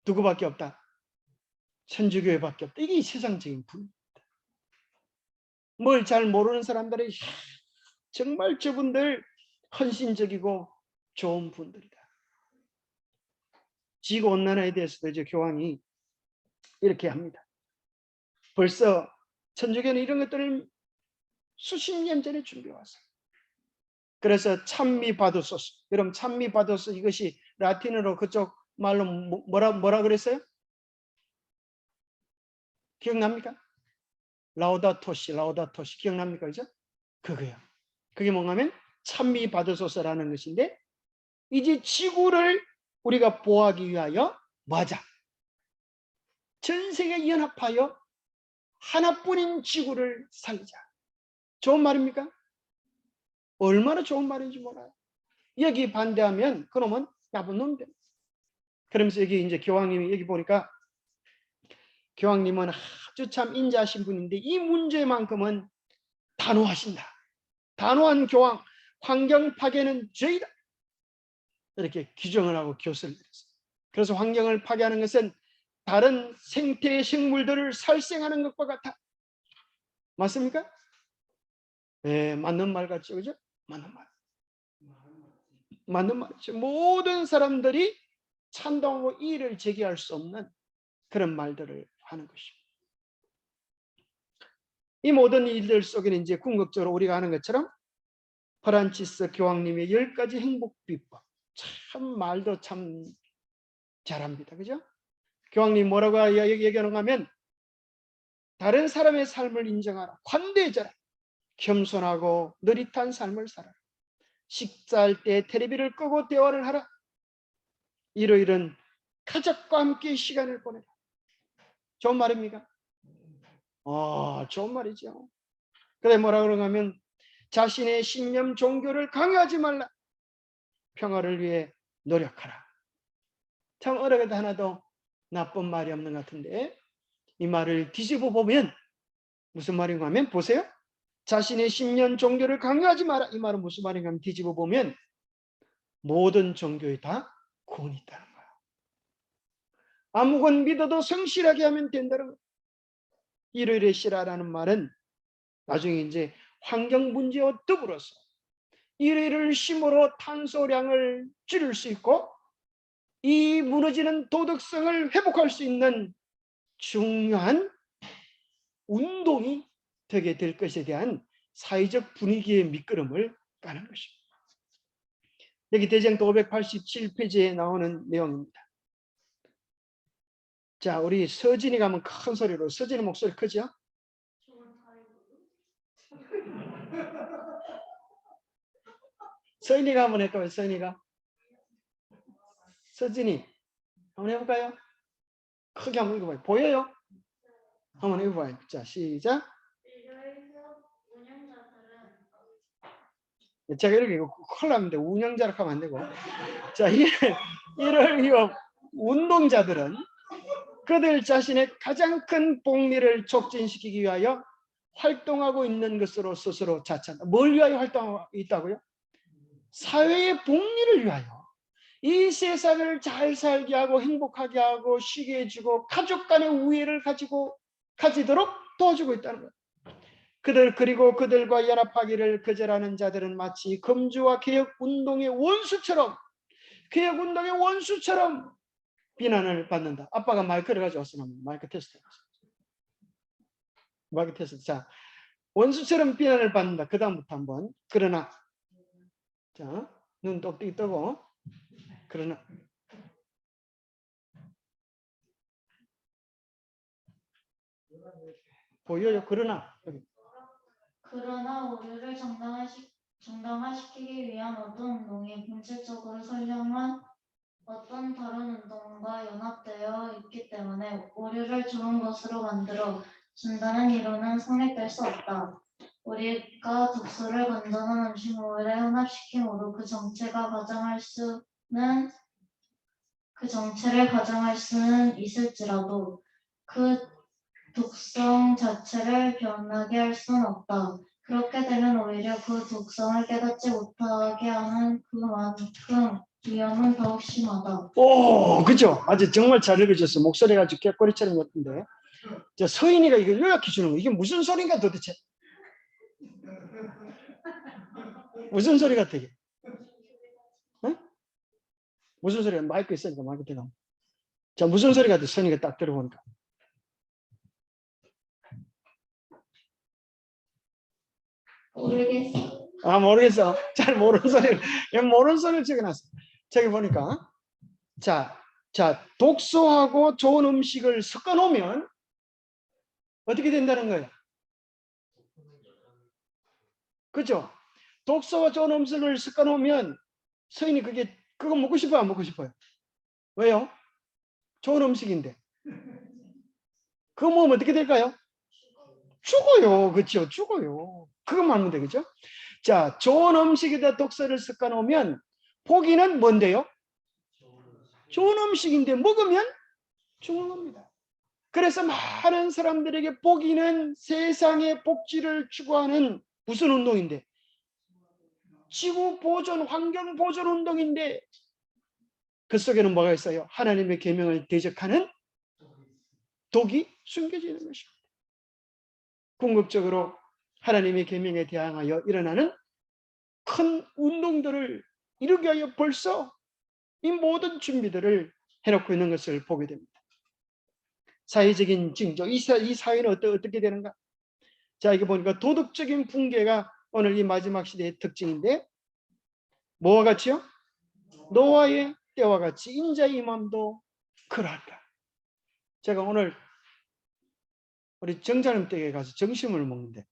누구밖에 없다? 천주교회밖에 없다. 이게 세상적인 분. 뭘 잘 모르는 사람들이 정말 저분들 헌신적이고 좋은 분들이다. 지구온난화에 대해서도 이제 교황이 이렇게 합니다. 벌써 천주교는 이런 것들을 수십 년 전에 준비해왔어요. 그래서 찬미바도소스. 여러분 찬미바도소 이것이 라틴어로 그쪽 말로 뭐라 그랬어요? 기억납니까? 라우다토시 기억납니까? 그죠? 그거요. 그게 뭔가면 찬미바도소서라는 것인데 이제 지구를 우리가 보호하기 위하여 맞아. 전 세계 연합하여 하나뿐인 지구를 살리자. 좋은 말입니까? 얼마나 좋은 말인지 몰라요. 여기 반대하면 그놈은 나쁜 놈들. 그러면서 여기 이제 교황님이 여기 보니까 교황님은 아주 참 인자하신 분인데 이 문제만큼은 단호하신다. 단호한 교황, 환경 파괴는 죄이다. 이렇게 규정을 하고 교수를 내렸어요. 그래서 환경을 파괴하는 것은 다른 생태의 생물들을 살생하는 것과 같아. 맞습니까? 네, 맞는 말 같죠, 그죠? 맞는 말. 맞는 말이죠. 모든 사람들이 찬동하고 이의를 제기할 수 없는 그런 말들을 하는 것입니다. 이 모든 일들 속에는 이제 궁극적으로 우리가 아는 것처럼 프란치스 교황님의 10가지 행복 비법. 참 말도 참 잘합니다. 그죠? 교황님 뭐라고 얘기하는가 하면 다른 사람의 삶을 인정하라. 관대해져라. 겸손하고 느릿한 삶을 살아라. 식사할 때 텔레비를 끄고 대화를 하라. 이런 가족과 함께 시간을 보내라. 좋은 말입니까? 좋은 말이죠. 그래 뭐라 그러는가 하면 자신의 신념 종교를 강요하지 말라. 평화를 위해 노력하라. 참 어려워도 하나도 나쁜 말이 없는 것 같은데 이 말을 뒤집어 보면 무슨 말인가 하면 보세요. 자신의 신념 종교를 강요하지 마라. 이 말은 무슨 말인가 하면 뒤집어 보면 모든 종교에 다 구원이 있다는 거야. 아무건 믿어도 성실하게 하면 된다는 거야. 이러이러시라라는 말은 나중에 이제 환경 문제와 더불어서 이러이러를 심으로 탄소량을 줄일 수 있고 이 무너지는 도덕성을 회복할 수 있는 중요한 운동이 되게 될 것에 대한 사회적 분위기의 밑거름을 까는 것입니다. 여기 대정도 587페이지에 나오는 내용입니다. 자, 우리 서진이 가면 큰 소리로, 서진이 목소리 크죠? 서인이가 한번 해볼까요? 서인이가. 서진이 한번 해볼까요? 크게 한번 읽어봐요. 보여요? 한번 읽어봐요. 자, 시작. 제가 이렇게 큰일 납니다. 운영자라 하면 안 되고. 자, 이럴 운동자들은 그들 자신의 가장 큰 복리를 촉진시키기 위하여 활동하고 있는 것으로 스스로 자처한다. 뭘 위하여 활동하고 있다고요? 사회의 복리를 위하여. 이 세상을 잘 살게 하고 행복하게 하고 쉬게 해주고 가족 간의 우애를 가지도록 도와주고 있다는 거예요. 그리고 그들과 연합하기를 거절하는 자들은 마치 금주와 개혁운동의 원수처럼 비난을 받는다. 아빠가 마이크를 가져왔으면 마이크 테스트. 자, 원수처럼 비난을 받는다. 그 다음부터 한번. 그러나 자, 눈 똑똑히 뜨고 그러나 보여요. 그러나 오류를 정당화시키기 위한 어떤 운동이 본질적으로 선량한 어떤 다른 운동과 연합되어 있기 때문에 오류를 좋은 것으로 만들어 준다는 이론은 성립될 수 없다. 우리가 독소를 건전한 음식물에 혼합시킴으로 그 정체를 가정할 수는 있을지라도 그 독성 자체를 변하게 할 수는 없다. 그렇게 되면 오히려 그 독성을 깨닫지 못하게 하는 그만큼 위험은 더욱 심하다. 오, 그죠? 아주 정말 잘 읽어줬어. 목소리가 아주 꾀꼬리처럼 같은데. 저 서인이가 이걸 요약해 주는 거. 이게 무슨 소린가 도대체? 무슨 소리 같아 이게? 어? 무슨 소리야? 마이크 있으니까 마이크 대가. 자, 무슨 소리 같아? 서인이가 딱 들어보니까. 모르겠어. 아, 모르겠어. 잘 모르는 소리를, 모르는 소리를 적어놨어. 저기 보니까. 자, 독소하고 좋은 음식을 섞어 놓으면 어떻게 된다는 거예요? 그죠? 독소와 좋은 음식을 섞어 놓으면 서인이 그거 먹고 싶어요? 안 먹고 싶어요? 왜요? 좋은 음식인데. 그거 먹으면 어떻게 될까요? 죽어요. 그렇죠? 죽어요. 그것만 하면 되겠죠? 자, 좋은 음식에다 독소를 섞어 놓으면 보기는 뭔데요? 좋은 음식인데 먹으면 죽는 겁니다. 그래서 많은 사람들에게 보기는 세상의 복지를 추구하는 무슨 운동인데? 지구 보존, 환경 보존 운동인데 그 속에는 뭐가 있어요? 하나님의 계명을 대적하는 독이 숨겨져 있는 것입니다. 궁극적으로 하나님의 계명에 대항하여 일어나는 큰 운동들을 이루기 위하여 벌써 이 모든 준비들을 해놓고 있는 것을 보게 됩니다. 사회적인 징조, 이 사회는 어떻게 되는가? 자, 이게 보니까 도덕적인 붕괴가 오늘 이 마지막 시대의 특징인데, 뭐와 같이요? 노아의 때와 같이 인자의 임함도 그러하리라. 제가 오늘 우리 정자님 댁에 가서 점심을 먹는데,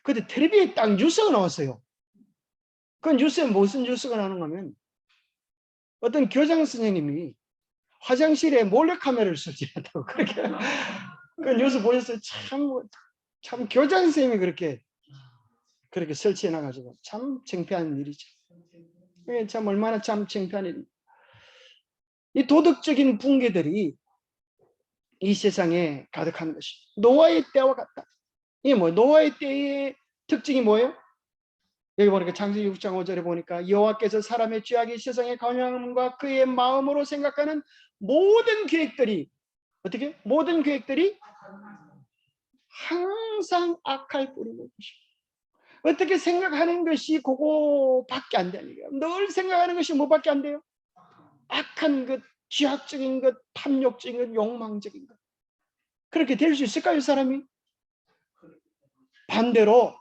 그때 텔레비에 딱 뉴스가 나왔어요. 그 뉴스에 무슨 뉴스가 나오는가 하면, 어떤 교장 선생님이 화장실에 몰래카메라를 설치했다고 그렇게 그 뉴스 보셨어요? 참 교장 선생님이 그렇게 설치해 놔가지고 참 창피한 일이죠. 이게 참 얼마나 참 창피한 일입니다. 이 도덕적인 붕괴들이 이 세상에 가득한 것이 노아의 때와 같다. 이게 뭐 노아의 때의 특징이 뭐예요? 여기 보니까 창세기 6장 5절에 보니까 여호와께서 사람의 죄악이 세상에 관영함과 그의 마음으로 생각하는 모든 계획들이 어떻게? 모든 계획들이 항상 악할 뿌리는 것입니다. 어떻게 생각하는 것이 그거밖에 안 되는 거예요. 늘 생각하는 것이 뭐밖에 안 돼요? 악한 것, 죄악적인 것, 탐욕적인 것, 욕망적인 것. 그렇게 될 수 있을까요, 사람이? 반대로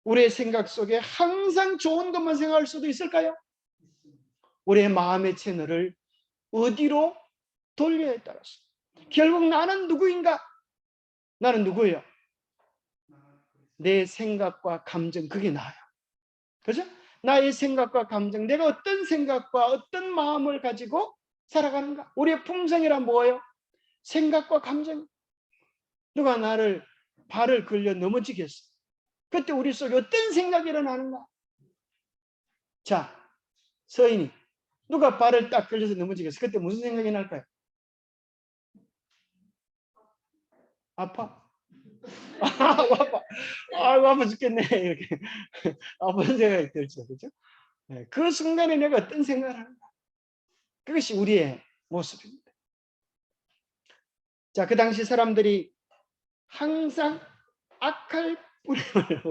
우리의 생각 속에 항상 좋은 것만 생각할 수도 있을까요? 우리의 마음의 채널을 어디로 돌려에 따라서. 결국 나는 누구인가? 나는 누구예요? 내 생각과 감정, 그게 나예요. 그죠? 나의 생각과 감정, 내가 어떤 생각과 어떤 마음을 가지고 살아가는가? 우리의 품성이란 뭐예요? 생각과 감정. 누가 나를 발을 걸려 넘어지게 했어. 그때 우리 속에 어떤 생각이 일어나는가? 자, 서인이 누가 발을 딱 걸려서 넘어지게 했어. 그때 무슨 생각이 날까요? 아파. 아이고 아파. 아이고 아파 죽겠네. 이렇게 아픈 생각이 들죠. 그죠? 네, 그 순간에 내가 어떤 생각을 하는가? 그것이 우리의 모습입니다. 자, 그 당시 사람들이 항상 악할 뿌림을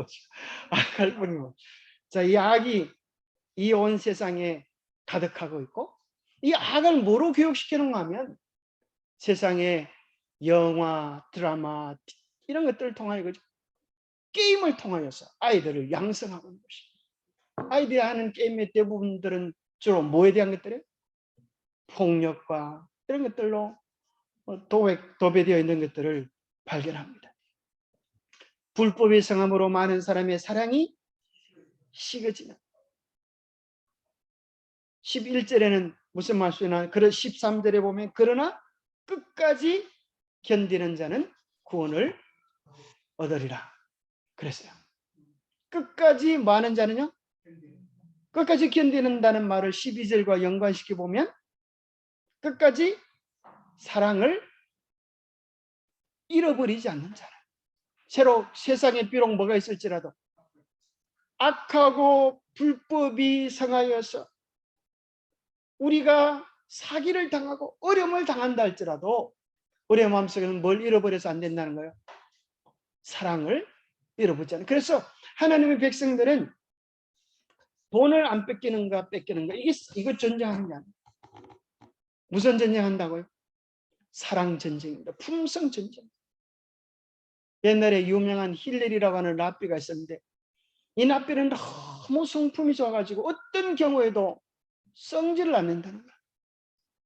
악할 뿌림을. 자, 이 악이 이 온 세상에 가득하고 있고, 이 악을 뭐로 교육시키는가 하면 세상에 영화, 드라마 이런 것들을 통하여 그죠? 게임을 통하여서 아이들을 양성하고 있는 것입니다. 아이들이 하는 게임의 대부분들은 주로 뭐에 대한 것들이에요? 폭력과 이런 것들로 도배되어 있는 것들을 발견합니다. 불법의 성함으로 많은 사람의 사랑이 식어지는. 11절에는 무슨 말씀이나 13절에 보면 그러나 끝까지 견디는 자는 구원을 얻으리라 그랬어요. 끝까지 많은 자는요? 끝까지 견디는다는 말을 12절과 연관시켜 보면 끝까지 사랑을 잃어버리지 않는 자라. 새로 세상에 비록 뭐가 있을지라도 악하고 불법이 성하여서 우리가 사기를 당하고 어려움을 당한다 할지라도 우리의 마음속에는 뭘 잃어버려서 안 된다는 거예요. 사랑을 잃어버리지 않아요. 그래서 하나님의 백성들은 돈을 안 뺏기는가 뺏기는가 이거 전쟁하는 게 아니에요. 무슨 전쟁한다고요? 사랑 전쟁입니다. 품성 전쟁. 옛날에 유명한 힐ler이라고 하는 랍비가 있었는데 이 랍비는 너무 성품이 좋아가지고 어떤 경우에도 성질을 안 낸다는 거예요.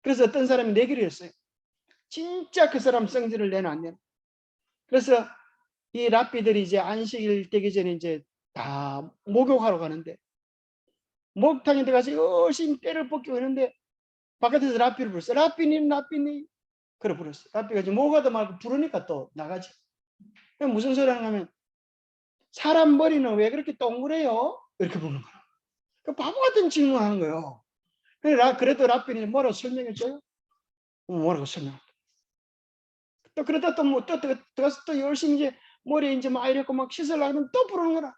그래서 어떤 사람이 내기를 했어요. 진짜 그 사람 성질을 내는 안 내는. 그래서 이 랍비들이 이제 안식일 되기 전에 이제 다 목욕하러 가는데 목탕에 들어가서 열심히 때를 벗기고 있는데 바깥에서 랍비를 불렀어요. 랍비님, 랍비님. 그래 불렀어요. 랍비가 이제 목욕하다 말고 부르니까 또 나가지. 무슨 소리 하냐면 사람 머리는 왜 그렇게 동그래요? 이렇게 부르는 거예요. 그 바보 같은 질문하는 거예요. 그래도 랍비님 뭐라고 설명해줘요? 뭐라고 설명할까? 또 그러다 또 들어가서 또 열심히 이제 머리에 이제 막 이렇게 막 씻으려고 하면 또 부르는 거라.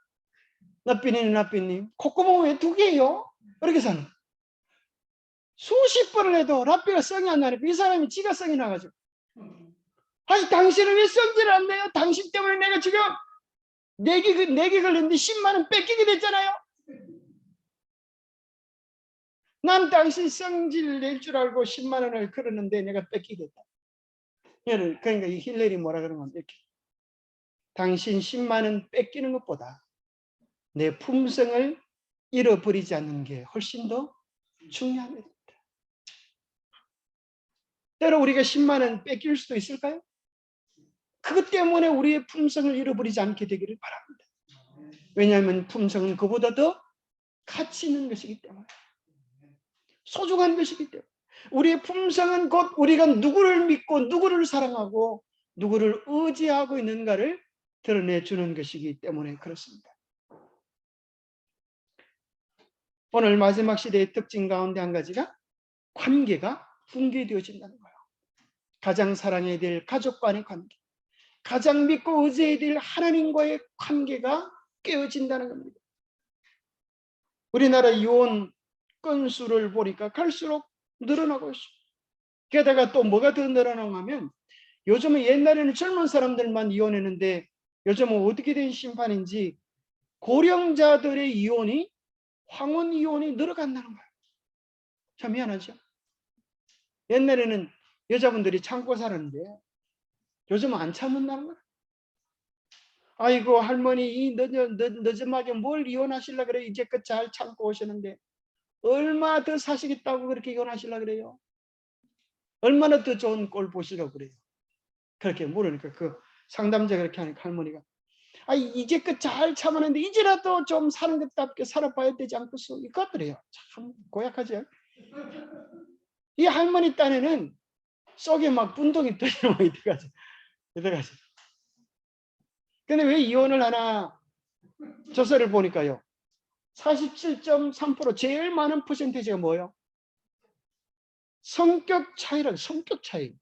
랍비님, 콧구멍 왜 2개예요? 이렇게 사는 거예요. 수십 번을 해도 랍비가 성이 안 나니까 이 사람이 지가 성이 나가지고 아니 당신은 왜 성질을 안 내요? 당신 때문에 내가 지금 내기 걸렸는데 10만 원 뺏기게 됐잖아요. 난 당신 성질 낼 줄 알고 10만 원을 걸었는데 내가 뺏기게 됐다. 그러니까 이 힐러리 뭐라 그러는 건 이렇게 당신 10만 원 뺏기는 것보다 내 품성을 잃어버리지 않는 게 훨씬 더 중요합니다. 때로 우리가 10만 원 뺏길 수도 있을까요? 그것 때문에 우리의 품성을 잃어버리지 않게 되기를 바랍니다. 왜냐하면 품성은 그보다 더 가치 있는 것이기 때문에 소중한 것이기 때문에 우리의 품성은 곧 우리가 누구를 믿고 누구를 사랑하고 누구를 의지하고 있는가를 드러내주는 것이기 때문에 그렇습니다. 오늘 마지막 시대의 특징 가운데 한 가지가 관계가 붕괴되어진다는 거예요. 가장 사랑해야 될 가족 간의 관계, 가장 믿고 의지해야 될 하나님과의 관계가 깨어진다는 겁니다. 우리나라 이혼 건수를 보니까 갈수록 늘어나고 있습니다. 게다가 또 뭐가 더 늘어나냐면 요즘은 옛날에는 젊은 사람들만 이혼했는데 요즘은 어떻게 된 심판인지 고령자들의 이혼이 황혼 이혼이 늘어간다는 거예요. 참 미안하죠. 옛날에는 여자분들이 참고 살았는데 요즘은 안 참는다는 거예요. 아이고 할머니 이 늦음하게 뭘 이혼하시려고 그래요. 이제껏 잘 참고 오시는데 얼마 더 사시겠다고 그렇게 이혼하시려고 그래요. 얼마나 더 좋은 꼴 보시려고 그래요. 그렇게 물으니까 그 상담자가 그렇게 하니까 할머니가 이제껏 잘 참았는데 이제라도 좀 사는 것답게 살아봐야 되지 않겠어. 이것들이에요. 참 고약하죠. 이 할머니 딴에는 속에 막 분동이 터지는 거 이때까지. 근데 왜 이혼을 하나? 조사를 보니까요. 47.3% 제일 많은 퍼센테이지가 뭐예요? 성격 차이라고. 성격 차이.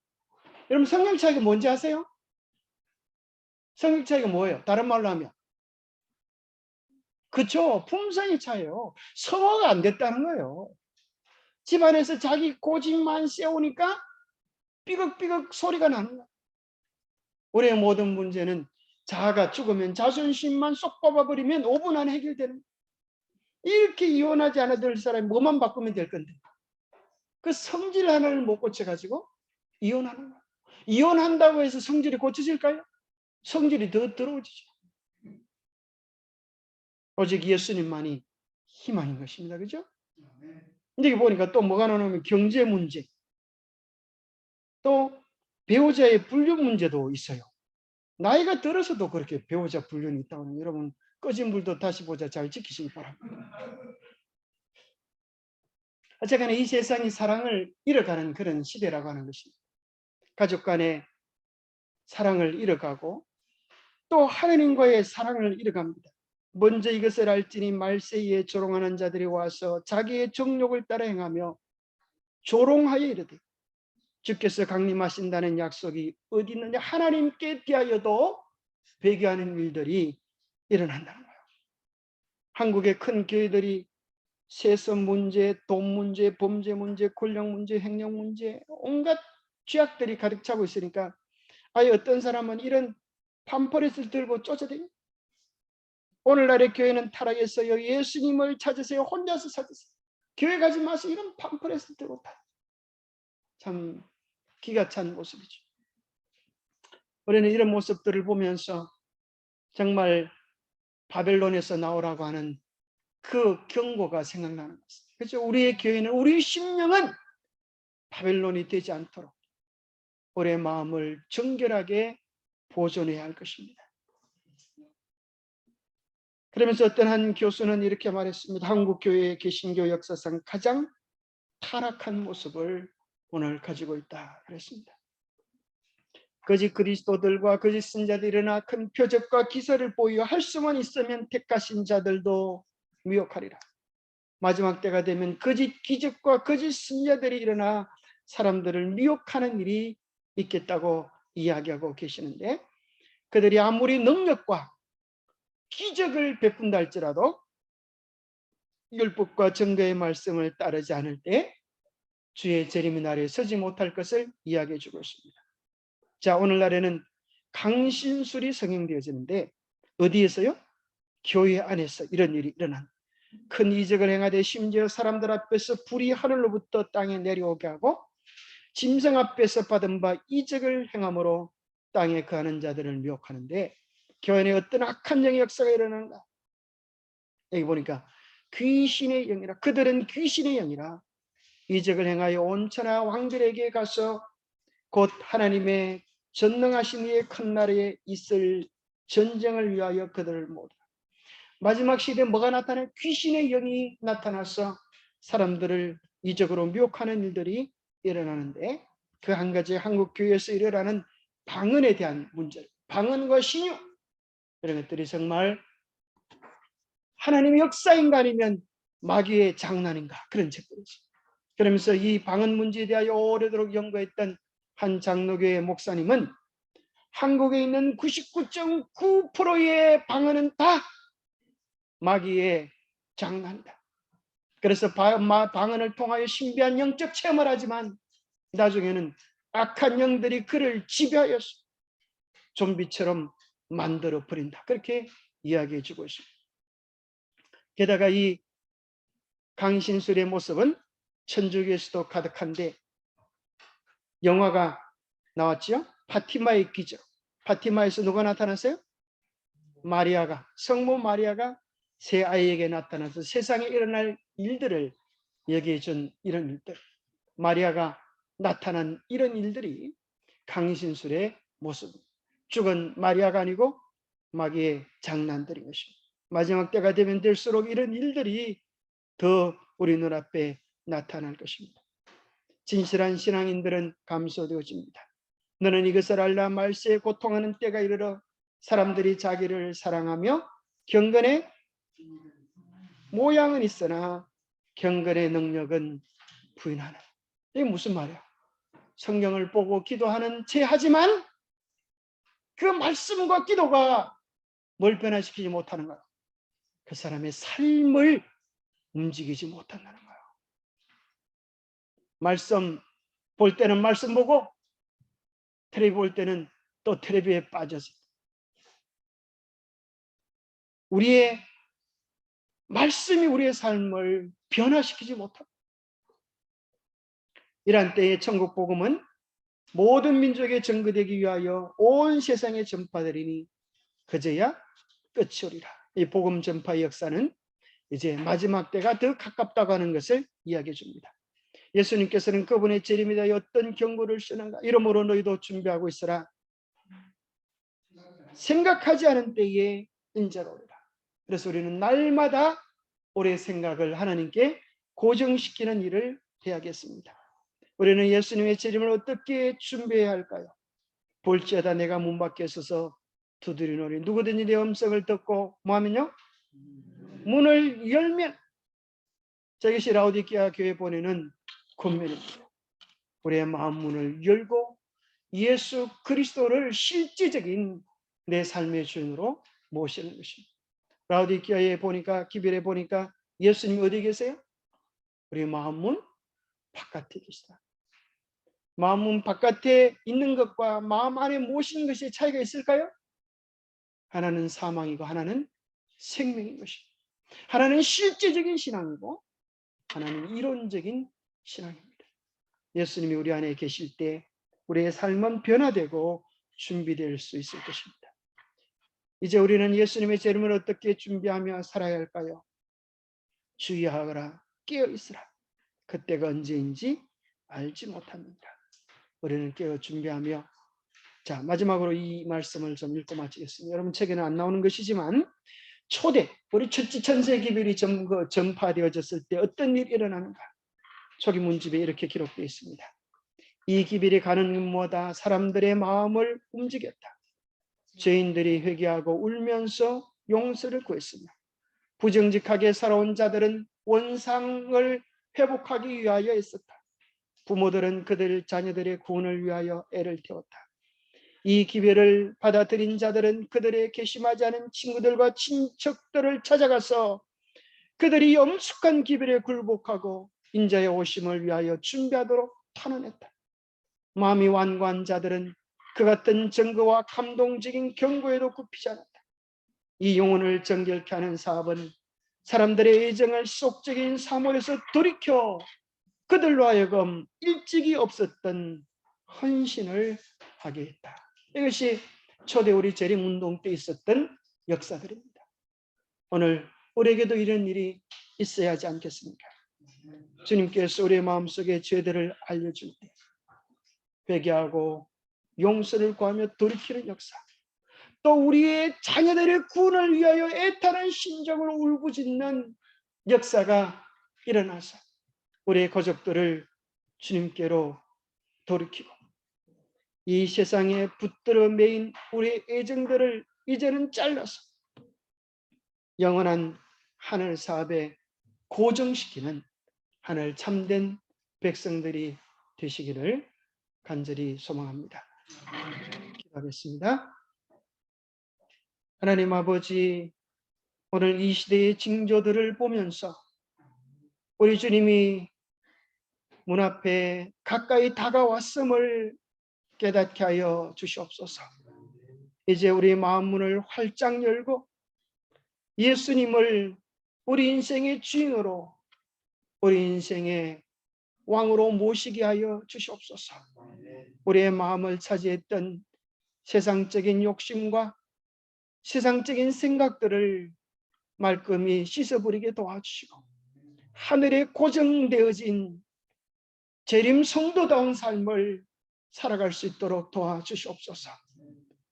여러분 성격 차이가 뭔지 아세요? 성격 차이가 뭐예요? 다른 말로 하면 그쵸? 품성의 차이예요. 성화가 안 됐다는 거예요. 집안에서 자기 고집만 세우니까 삐걱삐걱 소리가 나는 거예요. 우리의 모든 문제는 자아가 죽으면 자존심만 쏙 뽑아버리면 5분 안에 해결되는 거예요. 이렇게 이혼하지 않아도 될 사람이 뭐만 바꾸면 될 건데 그 성질 하나를 못 고쳐가지고 이혼하는 거예요. 이혼한다고 해서 성질이 고쳐질까요? 성질이 더 더러워지죠. 오직 예수님만이 희망인 것입니다. 그죠? 근데 여기 보니까 또 뭐가 나오냐면 경제 문제, 또 배우자의 불륜 문제도 있어요. 나이가 들어서도 그렇게 배우자 불륜이 있다고 하면 여러분 꺼진 불도 다시 보자 잘 지키시기 바랍니다. 어쨌거나 이 세상이 사랑을 잃어가는 그런 시대라고 하는 것입니다. 가족 간의 사랑을 잃어가고 또 하나님과의 사랑을 잃어갑니다. 먼저 이것을 알지니 말세에 조롱하는 자들이 와서 자기의 정욕을 따라 행하며 조롱하여 이르되 주께서 강림하신다는 약속이 어디 있느냐? 하나님께 대하여도 배교하는 일들이 일어난다는 거예요. 한국의 큰 교회들이 세습 문제, 돈 문제, 범죄 문제, 권력 문제, 행령 문제, 온갖 죄악들이 가득 차고 있으니까 아예 어떤 사람은 이런 팜퍼렛을 들고 쫓아다니. 오늘날의 교회는 타락했어요. 예수님을 찾으세요. 혼자서 찾으세요. 교회 가지 마세요. 이런 팜퍼렛을 들고 다. 참 기가 찬 모습이죠. 우리는 이런 모습들을 보면서 정말 바벨론에서 나오라고 하는 그 경고가 생각나는 것입니다. 그렇죠? 우리의 교회는, 우리의 심령은 바벨론이 되지 않도록 우리의 마음을 정결하게 보존해야 할 것입니다. 그러면서 어떤 한 교수는 이렇게 말했습니다. 한국 교회의 개신교 역사상 가장 타락한 모습을 오늘 가지고 있다 그랬습니다. 거짓 그리스도들과 거짓 선자들이 일어나 큰 표적과 기사를 보여 할 수만 있으면 택하신 자들도 미혹하리라. 마지막 때가 되면 거짓 기적과 거짓 선자들이 일어나 사람들을 미혹하는 일이 있겠다고 이야기하고 계시는데, 그들이 아무리 능력과 기적을 베푼다 할지라도 율법과 증거의 말씀을 따르지 않을 때 주의 재림의 날에 서지 못할 것을 이야기해 주고 있습니다. 자, 오늘날에는 강신술이 성행되어지는데 어디에서요? 교회 안에서 이런 일이 일어난, 큰 이적을 행하되 심지어 사람들 앞에서 불이 하늘로부터 땅에 내려오게 하고 짐승 앞에서 받은 바 이적을 행함으로 땅에 거하는 자들을 미혹하는데, 교회 내 어떤 악한 영의 역사가 일어나는가? 여기 보니까 귀신의 영이라, 그들은 귀신의 영이라 이적을 행하여 온 천하 왕들에게 가서 곧 하나님의 전능하신 이의 큰 나라에 있을 전쟁을 위하여 그들을 모으라. 마지막 시대에 뭐가 나타나요? 귀신의 영이 나타나서 사람들을 이적으로 미혹하는 일들이 일어나는데, 그 한 가지 한국 교회에서 일어나는 방언에 대한 문제, 방언과 신유, 이런 것들이 정말 하나님의 역사인가 아니면 마귀의 장난인가, 그런 책들이죠. 그러면서 이 방언 문제에 대하여 오래도록 연구했던 한 장로교회 목사님은 한국에 있는 99.9%의 방언은 다 마귀의 장난이다. 그래서 방언을 통하여 신비한 영적 체험을 하지만 나중에는 악한 영들이 그를 지배하여서 좀비처럼 만들어 버린다. 그렇게 이야기해 주고 있습니다. 게다가 이 강신술의 모습은 천주교에서도 가득한데, 영화가 나왔죠? 파티마의 기적. 파티마에서 누가 나타났어요? 마리아가, 성모 마리아가 새 아이에게 나타나서 세상에 일어날 일들을 얘기해 준 이런 일들, 마리아가 나타난 이런 일들이 강신술의 모습, 죽은 마리아가 아니고 마귀의 장난들인 것입니다. 마지막 때가 되면 될수록 이런 일들이 더 우리 눈앞에 나타날 것입니다. 진실한 신앙인들은 감소되어집니다. 너는 이것을 알라, 말세에 고통하는 때가 이르러 사람들이 자기를 사랑하며 경건의 모양은 있으나 경건의 능력은 부인하는. 이게 무슨 말이야? 성경을 보고 기도하는 체 하지만 그 말씀과 기도가 뭘 변화시키지 못하는 거야? 그 사람의 삶을 움직이지 못한다는 거예요. 말씀 볼 때는 말씀 보고 텔레비 볼 때는 또 텔레비에 빠져서 우리의 말씀이 우리의 삶을 변화시키지 못합니다. 이러한 때에 천국 복음은 모든 민족에 전거되기 위하여 온 세상에 전파되리니 그제야 끝이 오리라. 이 복음 전파의 역사는 이제 마지막 때가 더 가깝다고 하는 것을 이야기해 줍니다. 예수님께서는 그분의 재림에 대하여 어떤 경고를 쓰는가? 이러므로 너희도 준비하고 있으라. 생각하지 않은 때에 인자가 오리라. 그래서 우리는 날마다 우리의 생각을 하나님께 고정시키는 일을 해야겠습니다. 우리는 예수님의 재림을 어떻게 준비해야 할까요? 볼지어다 내가 문 밖에 서서 두드리노니 누구든지 내 음성을 듣고 뭐하면요? 문을 열면, 이것이 라오디게아 교회 보내는 권면입니다. 우리의 마음 문을 열고 예수 그리스도를 실질적인 내 삶의 주인으로 모시는 것입니다. 라우디키아에 보니까, 기별에 보니까 예수님이 어디 계세요? 우리 마음 문 바깥에 계시다. 마음 문 바깥에 있는 것과 마음 안에 모시는 것이 차이가 있을까요? 하나는 사망이고 하나는 생명인 것입니다. 하나는 실제적인 신앙이고 하나는 이론적인 신앙입니다. 예수님이 우리 안에 계실 때 우리의 삶은 변화되고 준비될 수 있을 것입니다. 이제 우리는 예수님의 재림을 어떻게 준비하며 살아야 할까요? 주의하거라, 깨어 있으라. 그때가 언제인지 알지 못합니다. 우리는 깨어 준비하며, 자, 마지막으로 이 말씀을 좀 읽고 마치겠습니다. 여러분 책에는 안 나오는 것이지만 초대, 우리 첫째 천세 기별이 전파되어졌을 때 어떤 일이 일어나는가? 초기 문집에 이렇게 기록되어 있습니다. 이 기별이 가는 곳마다 사람들의 마음을 움직였다. 죄인들이 회개하고 울면서 용서를 구했으며 부정직하게 살아온 자들은 원상을 회복하기 위하여 애썼다. 부모들은 그들 자녀들의 구원을 위하여 애를 태웠다. 이 기별을 받아들인 자들은 그들의 괘씸하지 않은 친구들과 친척들을 찾아가서 그들이 엄숙한 기별에 굴복하고 인자의 오심을 위하여 준비하도록 탄원했다. 마음이 완고한 자들은 그 같은 증거와 감동적인 경고에도 굽히지 않았다. 이 영혼을 정결케 하는 사업은 사람들의 애정을 속적인 사물에서 돌이켜 그들로 하여금 일찍이 없었던 헌신을 하게 했다. 이것이 초대 우리 재림운동 때 있었던 역사들입니다. 오늘 우리에게도 이런 일이 있어야 하지 않겠습니까? 주님께서 우리의 마음속에 죄들을 알려줄 때 회개하고 용서를 구하며 돌이키는 역사, 또 우리의 자녀들의 구원을 위하여 애타는 심정으로 울부짖는 역사가 일어나서 우리의 가족들을 주님께로 돌이키고 이 세상에 붙들어 매인 우리의 애정들을 이제는 잘라서 영원한 하늘 사업에 고정시키는 하늘 참된 백성들이 되시기를 간절히 소망합니다. 기도하겠습니다. 하나님 아버지, 오늘 이 시대의 징조들을 보면서 우리 주님이 문 앞에 가까이 다가왔음을 깨닫게 하여 주시옵소서. 이제 우리 마음 문을 활짝 열고 예수님을 우리 인생의 주인으로, 우리 인생의 왕으로 모시게 하여 주시옵소서. 우리의 마음을 차지했던 세상적인 욕심과 세상적인 생각들을 말끔히 씻어버리게 도와주시고 하늘에 고정되어진 재림 성도다운 삶을 살아갈 수 있도록 도와주시옵소서.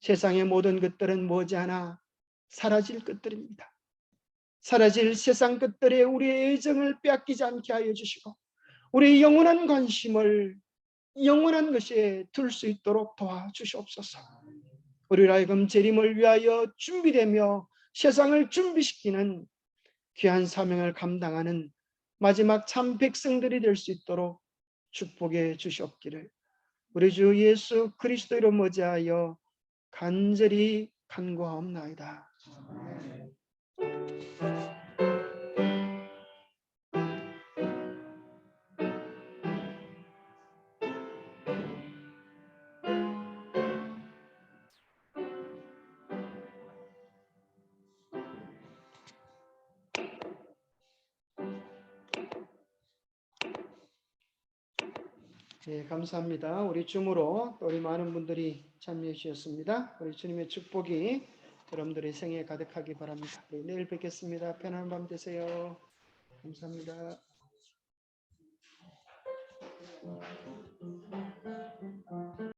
세상의 모든 것들은 머지않아 사라질 것들입니다. 사라질 세상 것들에 우리의 애정을 빼앗기지 않게 하여 주시고 우리의 영원한 관심을 영원한 것에 둘 수 있도록 도와주시옵소서. 우리를 하여금 재림을 위하여 준비되며 세상을 준비시키는 귀한 사명을 감당하는 마지막 참 백성들이 될 수 있도록 축복해 주시옵기를 우리 주 예수 그리스도로 머지하여 간절히 간구하옵나이다. 네, 감사합니다. 우리 줌으로 또 우리 많은 분들이 참여해 주셨습니다. 우리 주님의 축복이 여러분들의 생애에 가득하기 바랍니다. 네, 내일 뵙겠습니다. 편안한 밤 되세요. 감사합니다.